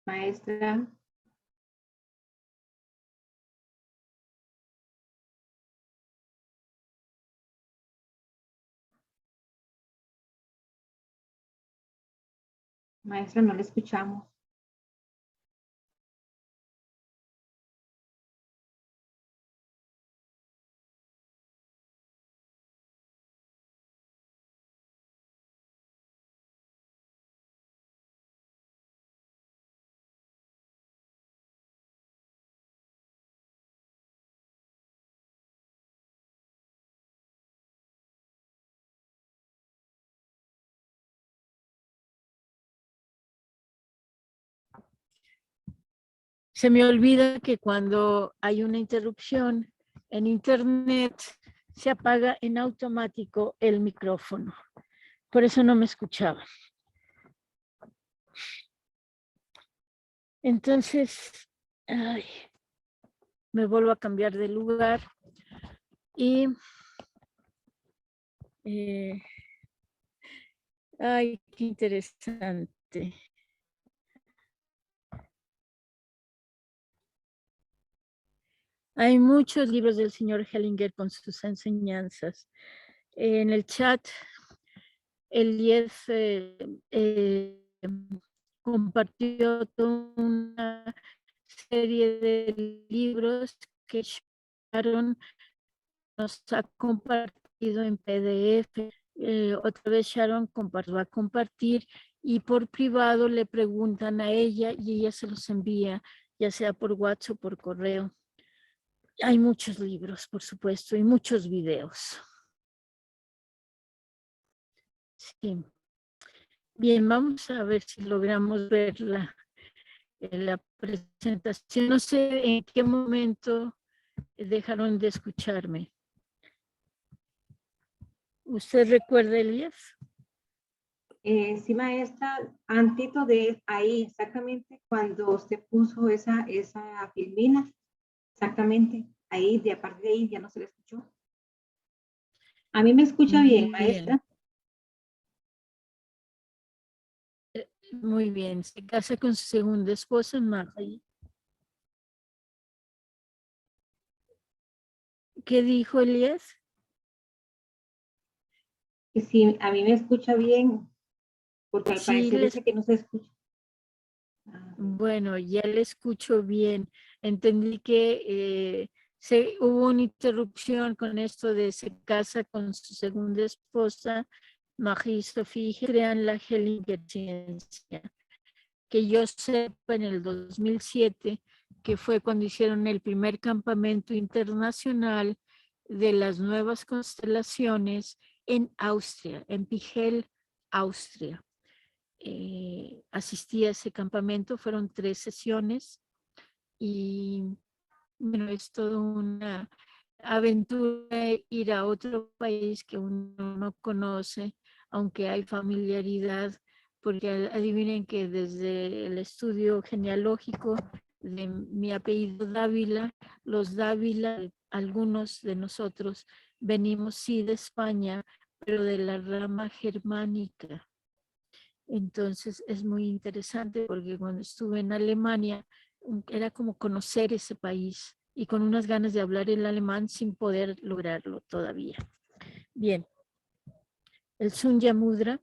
Speaker 2: Maestra. Maestra, no le escuchamos.
Speaker 1: Se me olvida que cuando hay una interrupción en internet, se apaga en automático el micrófono. Por eso no me escuchaba. Entonces, ay, me vuelvo a cambiar de lugar y ay, qué interesante. Hay muchos libros del señor Hellinger con sus enseñanzas. En el chat, Elías compartió toda una serie de libros que Sharon nos ha compartido en PDF. Otra vez Sharon va a compartir y por privado le preguntan a ella y ella se los envía, ya sea por WhatsApp o por correo. Hay muchos libros, por supuesto, y muchos videos. Sí. Bien, vamos a ver si logramos ver la presentación. No sé en qué momento dejaron de escucharme. ¿Usted recuerda, Elías?
Speaker 2: Sí, maestra, antito de ahí, exactamente, cuando usted puso esa filmina, exactamente, ahí, a partir de ahí ya no se le escuchó. A mí me escucha bien, maestra.
Speaker 1: Muy bien, se casa con su segunda esposa, Marie. ¿Qué dijo Elías?
Speaker 2: Que sí, a mí me escucha bien, porque al
Speaker 1: Sí,
Speaker 2: parecer dice que no se escucha.
Speaker 1: Bueno, ya le escucho bien. Entendí que hubo una interrupción con esto de se casa con su segunda esposa, Marie Sophie, crean la Hellinger Ciencia. Que yo sepa, en el 2007, que fue cuando hicieron el primer campamento internacional de las nuevas constelaciones en Austria, en Pigel, Austria. Asistí a ese campamento, fueron 3 sesiones y bueno, es toda una aventura ir a otro país que uno no conoce, aunque hay familiaridad, porque adivinen que desde el estudio genealógico de mi apellido Dávila, los Dávila, algunos de nosotros venimos sí de España, pero de la rama germánica. Entonces es muy interesante porque cuando estuve en Alemania era como conocer ese país y con unas ganas de hablar el alemán sin poder lograrlo todavía. Bien, el Sunya Mudra,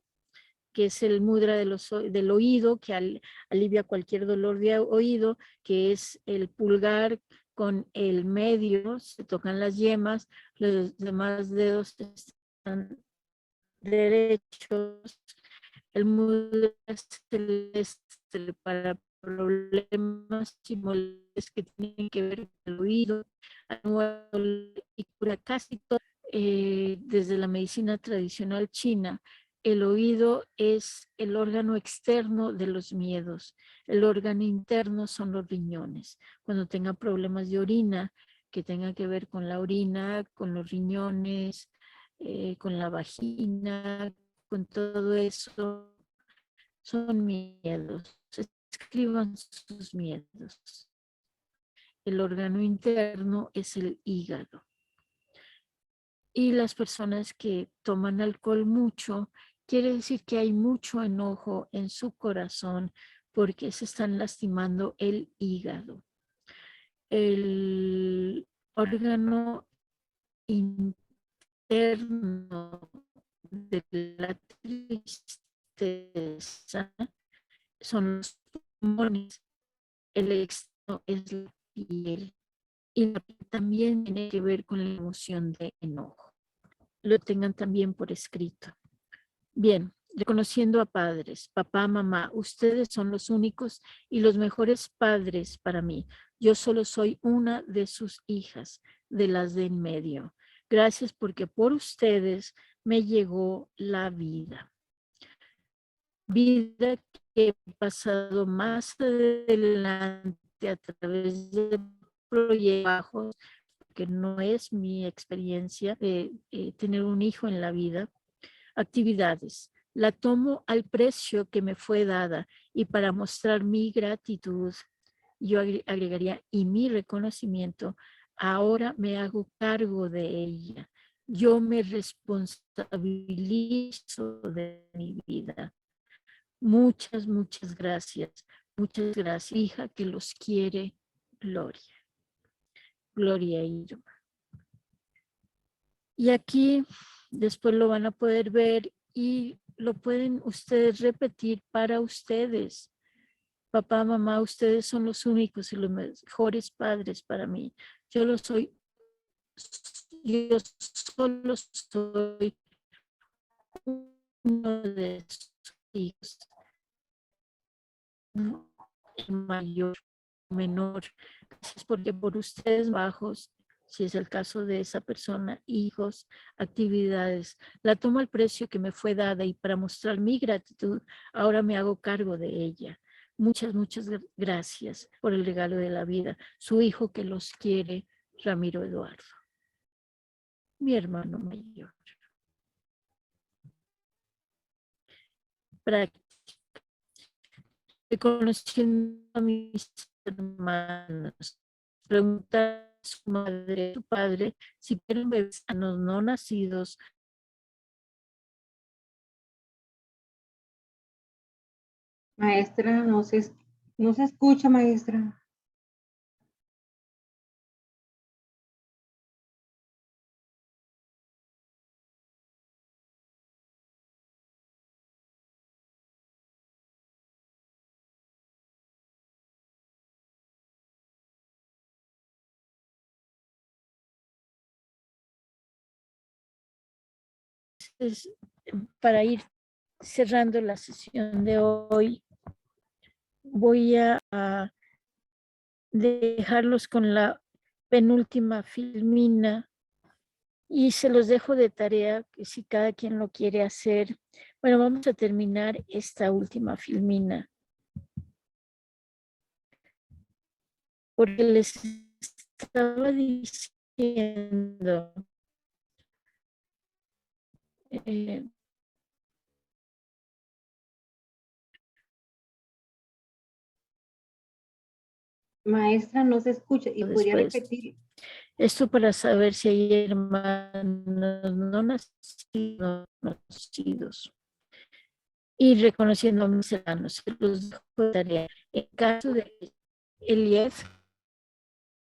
Speaker 1: que es el mudra del oído, que alivia cualquier dolor de oído, que es el pulgar con el medio, se tocan las yemas, los demás dedos están derechos. El mudra celeste para problemas y molestias que tienen que ver con el oído, y cura casi todo. Desde la medicina tradicional china, el oído es el órgano externo de los miedos. El órgano interno son los riñones. Cuando tenga problemas de orina, que tenga que ver con la orina, con los riñones, con la vagina, con todo eso, son miedos. Escriban sus miedos. El órgano interno es el hígado. Y las personas que toman alcohol mucho, quiere decir que hay mucho enojo en su corazón porque se están lastimando el hígado. El órgano interno de la tristeza son los pulmones, el externo es la piel, y la piel también tiene que ver con la emoción de enojo. Lo tengan también por escrito. Bien, reconociendo a padres, papá, mamá, ustedes son los únicos y los mejores padres para mí. Yo solo soy una de sus hijas, de las de en medio. Gracias porque por ustedes me llegó la vida. Vida que he pasado más adelante a través de proyectos, que no es mi experiencia de tener un hijo en la vida. Actividades. La tomo al precio que me fue dada y para mostrar mi gratitud, yo agregaría, y mi reconocimiento, ahora me hago cargo de ella. Yo me responsabilizo de mi vida. Muchas, muchas gracias. Muchas gracias, hija, que los quiere Gloria. Gloria Irma. Y aquí después lo van a poder ver y lo pueden ustedes repetir para ustedes. Papá, mamá, ustedes son los únicos y los mejores padres para mí. Yo solo soy uno de sus hijos. El mayor, menor. Gracias porque por ustedes bajos, si es el caso de esa persona, hijos, actividades, la tomo al precio que me fue dada y para mostrar mi gratitud, ahora me hago cargo de ella. Muchas, muchas gracias por el regalo de la vida. Su hijo que los quiere, Ramiro Eduardo. Mi hermano mayor. Práctica. Reconociendo a mis hermanos. Preguntar a su madre, a su padre, si quieren bebés sanos no nacidos.
Speaker 2: Maestra, no se escucha, maestra.
Speaker 1: Para ir cerrando la sesión de hoy, voy a dejarlos con la penúltima filmina y se los dejo de tarea, que si cada quien lo quiere hacer. Bueno, vamos a terminar esta última filmina, porque les estaba diciendo
Speaker 2: Maestra, no se escucha y podría
Speaker 1: después.
Speaker 2: repetir.
Speaker 1: Esto para saber si hay hermanos no nacidos. Y reconociendo a mis hermanos, se los dejo de tarea. En caso de Elías,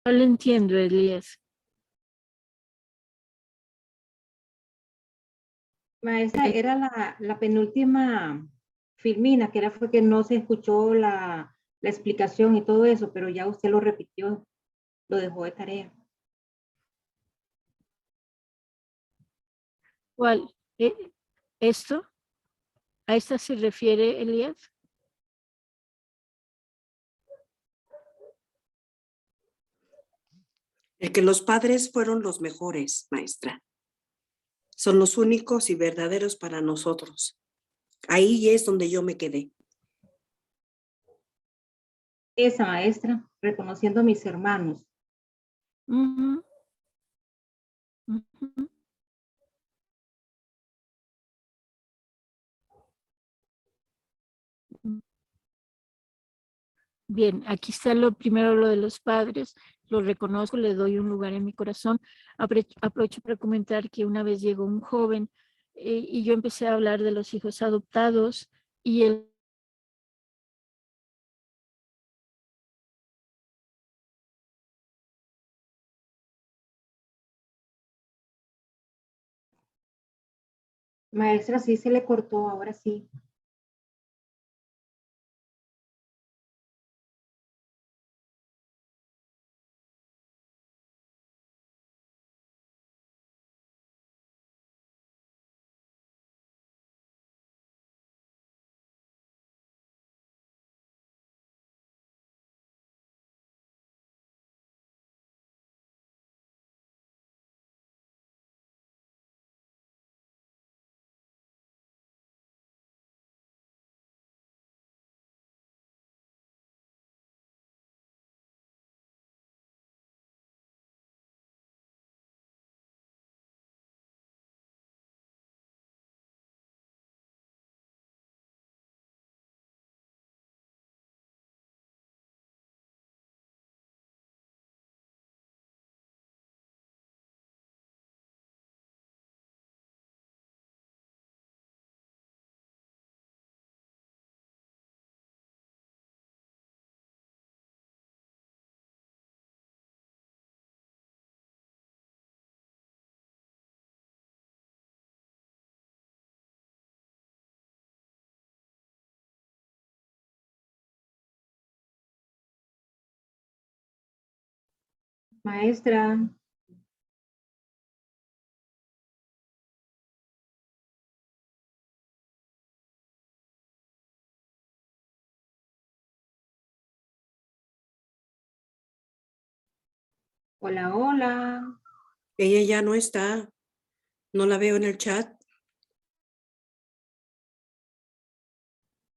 Speaker 1: no lo entiendo, Elías.
Speaker 2: Maestra, era la penúltima filmina, que era fue que no se escuchó la explicación y todo eso, pero ya usted lo repitió, lo dejó de tarea.
Speaker 1: ¿Cuál? ¿Esto? ¿A esta se refiere Elías?
Speaker 7: El que los padres fueron los mejores, maestra. Son los únicos y verdaderos para nosotros. Ahí es donde yo me quedé.
Speaker 2: Esa maestra, reconociendo a mis hermanos.
Speaker 1: Uh-huh. Uh-huh. Bien, aquí está lo primero, lo de los padres, lo reconozco, le doy un lugar en mi corazón. Aprovecho para comentar que una vez llegó un joven y yo empecé a hablar de los hijos adoptados y él
Speaker 2: Maestra, sí se le cortó, ahora sí. Maestra, hola, hola.
Speaker 7: Ella ya no está, no la veo en el chat.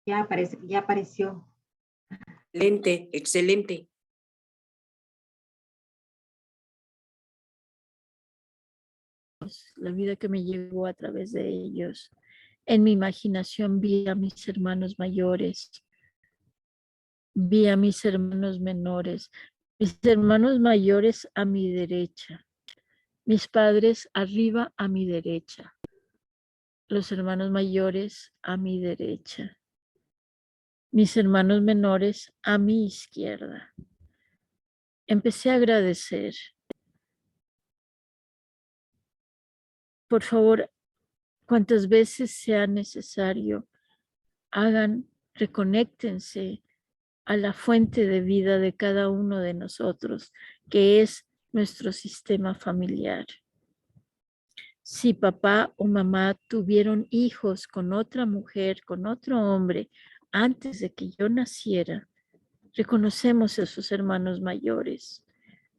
Speaker 2: Ya parece que ya apareció.
Speaker 7: Excelente, excelente.
Speaker 1: La vida que me llegó a través de ellos. En mi imaginación vi a mis hermanos mayores, vi a mis hermanos menores, mis hermanos mayores a mi derecha, mis padres arriba a mi derecha, los hermanos mayores a mi derecha, mis hermanos menores a mi izquierda. Empecé a agradecer. Por favor, cuantas veces sea necesario, reconéctense a la fuente de vida de cada uno de nosotros, que es nuestro sistema familiar. Si papá o mamá tuvieron hijos con otra mujer, con otro hombre, antes de que yo naciera, reconocemos a esos hermanos mayores.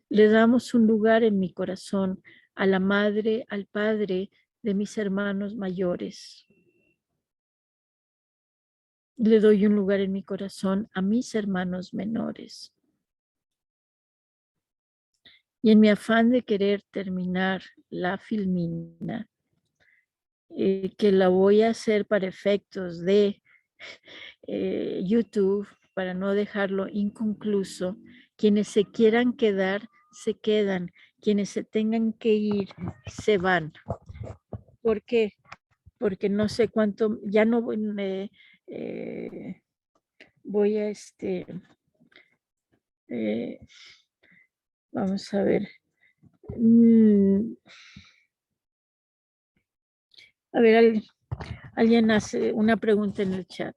Speaker 1: Le damos un lugar en mi corazón a la madre, al padre de mis hermanos mayores. Le doy un lugar en mi corazón a mis hermanos menores. Y en mi afán de querer terminar la filmina, que la voy a hacer para efectos de YouTube, para no dejarlo inconcluso, quienes se quieran quedar, se quedan. Quienes se tengan que ir, se van. ¿Por qué? Porque no sé cuánto, ya no voy a vamos a ver. A ver, alguien hace una pregunta en el chat.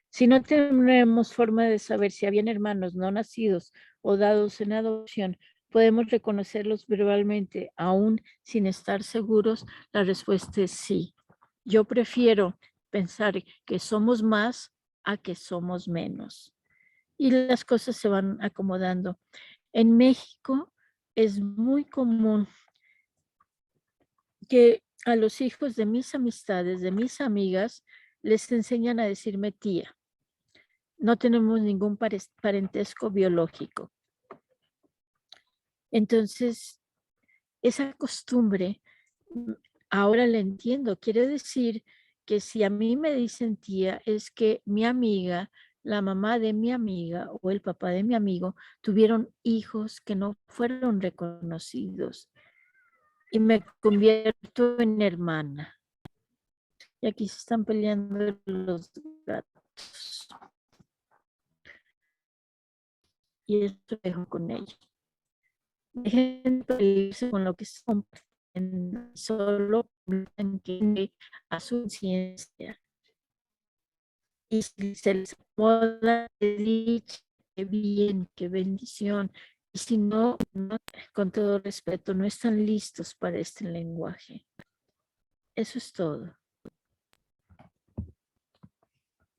Speaker 1: Si no tenemos forma de saber si habían hermanos no nacidos o dados en adopción, ¿podemos reconocerlos verbalmente aún sin estar seguros? La respuesta es sí. Yo prefiero pensar que somos más a que somos menos. Y las cosas se van acomodando. En México es muy común que a los hijos de mis amistades, de mis amigas, les enseñan a decirme tía. No tenemos ningún parentesco biológico. Entonces, esa costumbre, ahora la entiendo. Quiere decir que si a mí me dicen tía, es que mi amiga, la mamá de mi amiga o el papá de mi amigo tuvieron hijos que no fueron reconocidos. Y me convierto en hermana. Y aquí se están peleando los gatos. Y eso lo dejo con ellos. Dejen de pelearse con lo que son, solo a su ciencia. Y si se les acomoda, qué dicha, qué bien, qué bendición. Y si no, con todo respeto, no están listos para este lenguaje. Eso es todo.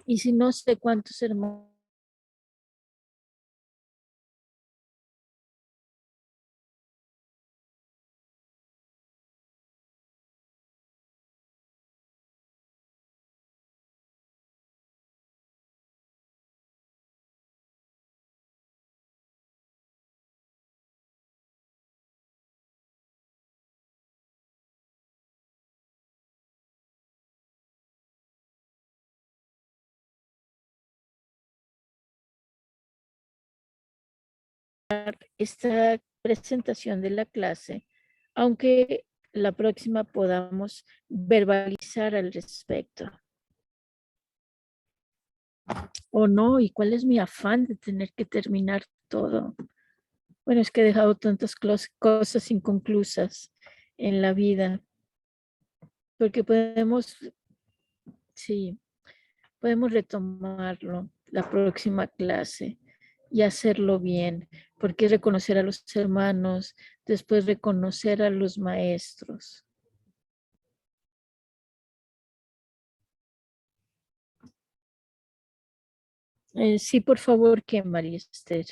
Speaker 1: Y si no sé cuántos hermanos esta presentación de la clase, aunque la próxima podamos verbalizar al respecto. ¿O no? ¿Y cuál es mi afán de tener que terminar todo? Bueno, es que he dejado tantas cosas inconclusas en la vida, porque podemos, sí, podemos retomarlo la próxima clase y hacerlo bien, porque reconocer a los hermanos, después reconocer a los maestros. Sí, por favor, que María Esther.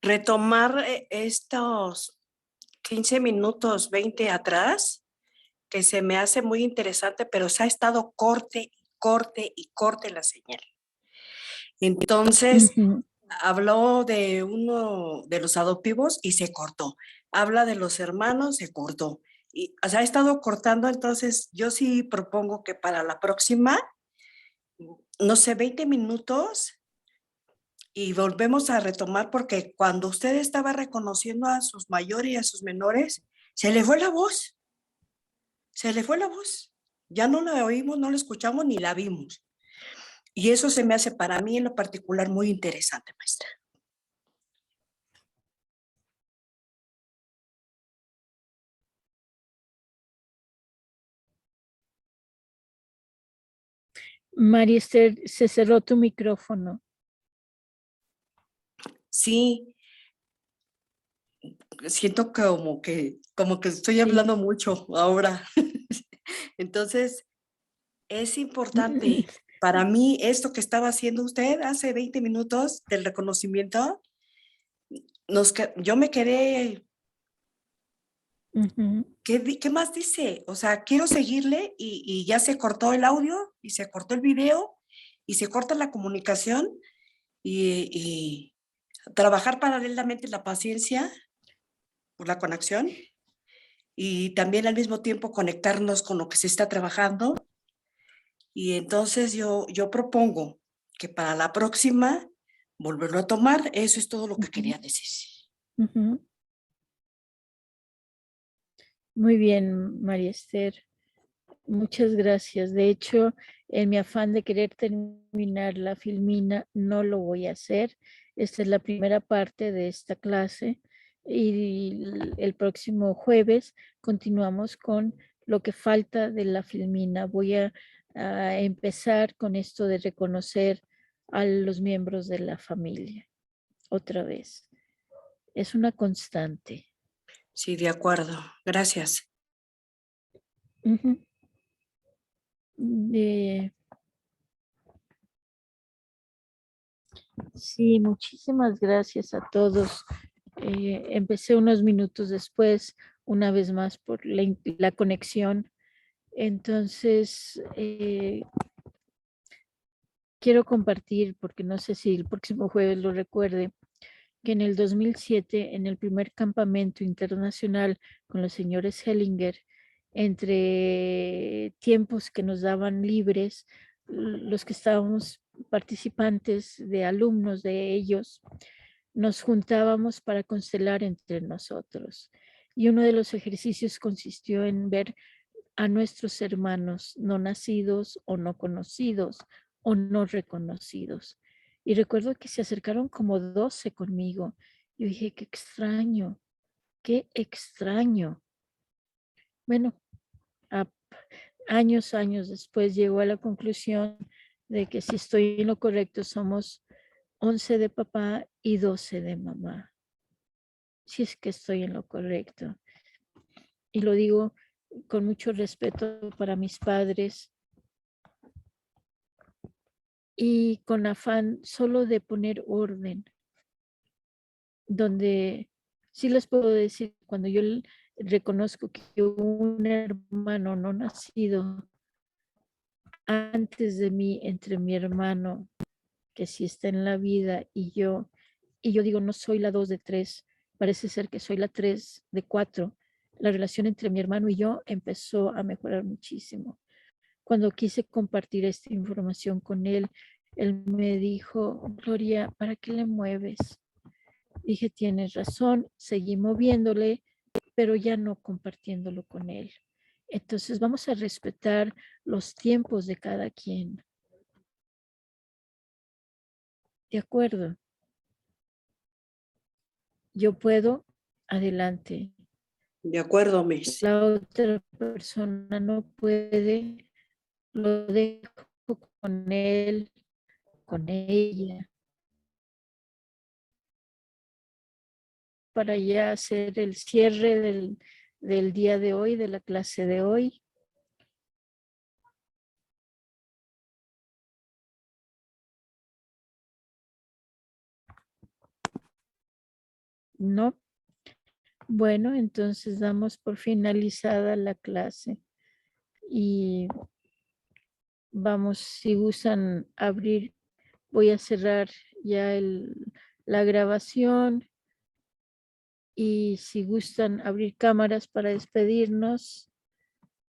Speaker 7: Retomar estos 15 minutos, 20 atrás, que se me hace muy interesante, pero se ha estado corte, corte y corte la señal. Entonces, habló de uno de los adoptivos y se cortó. Habla de los hermanos, se cortó. Y o sea, ha estado cortando, entonces yo sí propongo que para la próxima, no sé, 20 minutos y volvemos a retomar porque cuando usted estaba reconociendo a sus mayores y a sus menores, se le fue la voz. Se le fue la voz. Ya no la oímos, no la escuchamos ni la vimos. Y eso se me hace para mí en lo particular muy interesante, maestra.
Speaker 1: María Esther, se cerró tu micrófono.
Speaker 7: Sí, siento como que estoy
Speaker 1: Sí.
Speaker 7: hablando mucho ahora. Entonces, es importante para mí esto que estaba haciendo usted hace 20 minutos del reconocimiento. Yo me quedé, ¿qué más dice? O sea, quiero seguirle y ya se cortó el audio y se cortó el video y se corta la comunicación y trabajar paralelamente la paciencia por la conexión y también al mismo tiempo conectarnos con lo que se está trabajando. Y entonces yo propongo que para la próxima volverlo a tomar. Eso es todo lo que quería decir.
Speaker 1: Muy bien, María Esther. Muchas gracias. De hecho, en mi afán de querer terminar la filmina, no lo voy a hacer. Esta es la primera parte de esta clase y el próximo jueves continuamos con lo que falta de la filmina. Voy a empezar con esto de reconocer a los miembros de la familia. Otra vez. Es una constante.
Speaker 7: Sí, de acuerdo. Gracias.
Speaker 1: Sí, muchísimas gracias a todos. Empecé unos minutos después, una vez más por la conexión. Entonces, quiero compartir, porque no sé si el próximo jueves lo recuerde, que en el 2007, en el primer campamento internacional con los señores Hellinger, entre tiempos que nos daban libres, los que estábamos participantes de alumnos de ellos, nos juntábamos para constelar entre nosotros. Y uno de los ejercicios consistió en ver a nuestros hermanos no nacidos o no conocidos o no reconocidos. Y recuerdo que se acercaron como 12 conmigo. Yo dije, qué extraño. qué extraño. Bueno, años después llegó a la conclusión de que si estoy en lo correcto somos 11 de papá y 12 de mamá. Si es que estoy en lo correcto. Y lo digo con mucho respeto para mis padres y con afán solo de poner orden, donde sí les puedo decir, cuando yo reconozco que un hermano no nacido antes de mí, entre mi hermano, que sí está en la vida, y yo digo, no soy la 2 de 3, parece ser que soy la 3 de 4. La relación entre mi hermano y yo empezó a mejorar muchísimo. Cuando quise compartir esta información con él, él me dijo, Gloria, ¿para qué le mueves? Dije, tienes razón, seguí moviéndole, pero ya no compartiéndolo con él. Entonces vamos a respetar los tiempos de cada quien. ¿De acuerdo? Yo puedo, adelante.
Speaker 7: De acuerdo, Miss.
Speaker 1: La otra persona no puede, lo dejo con él, con ella, para ya hacer el cierre del día de hoy, de la clase de hoy. No. Bueno, entonces damos por finalizada la clase y vamos, si gustan abrir, voy a cerrar ya la grabación y si gustan abrir cámaras para despedirnos.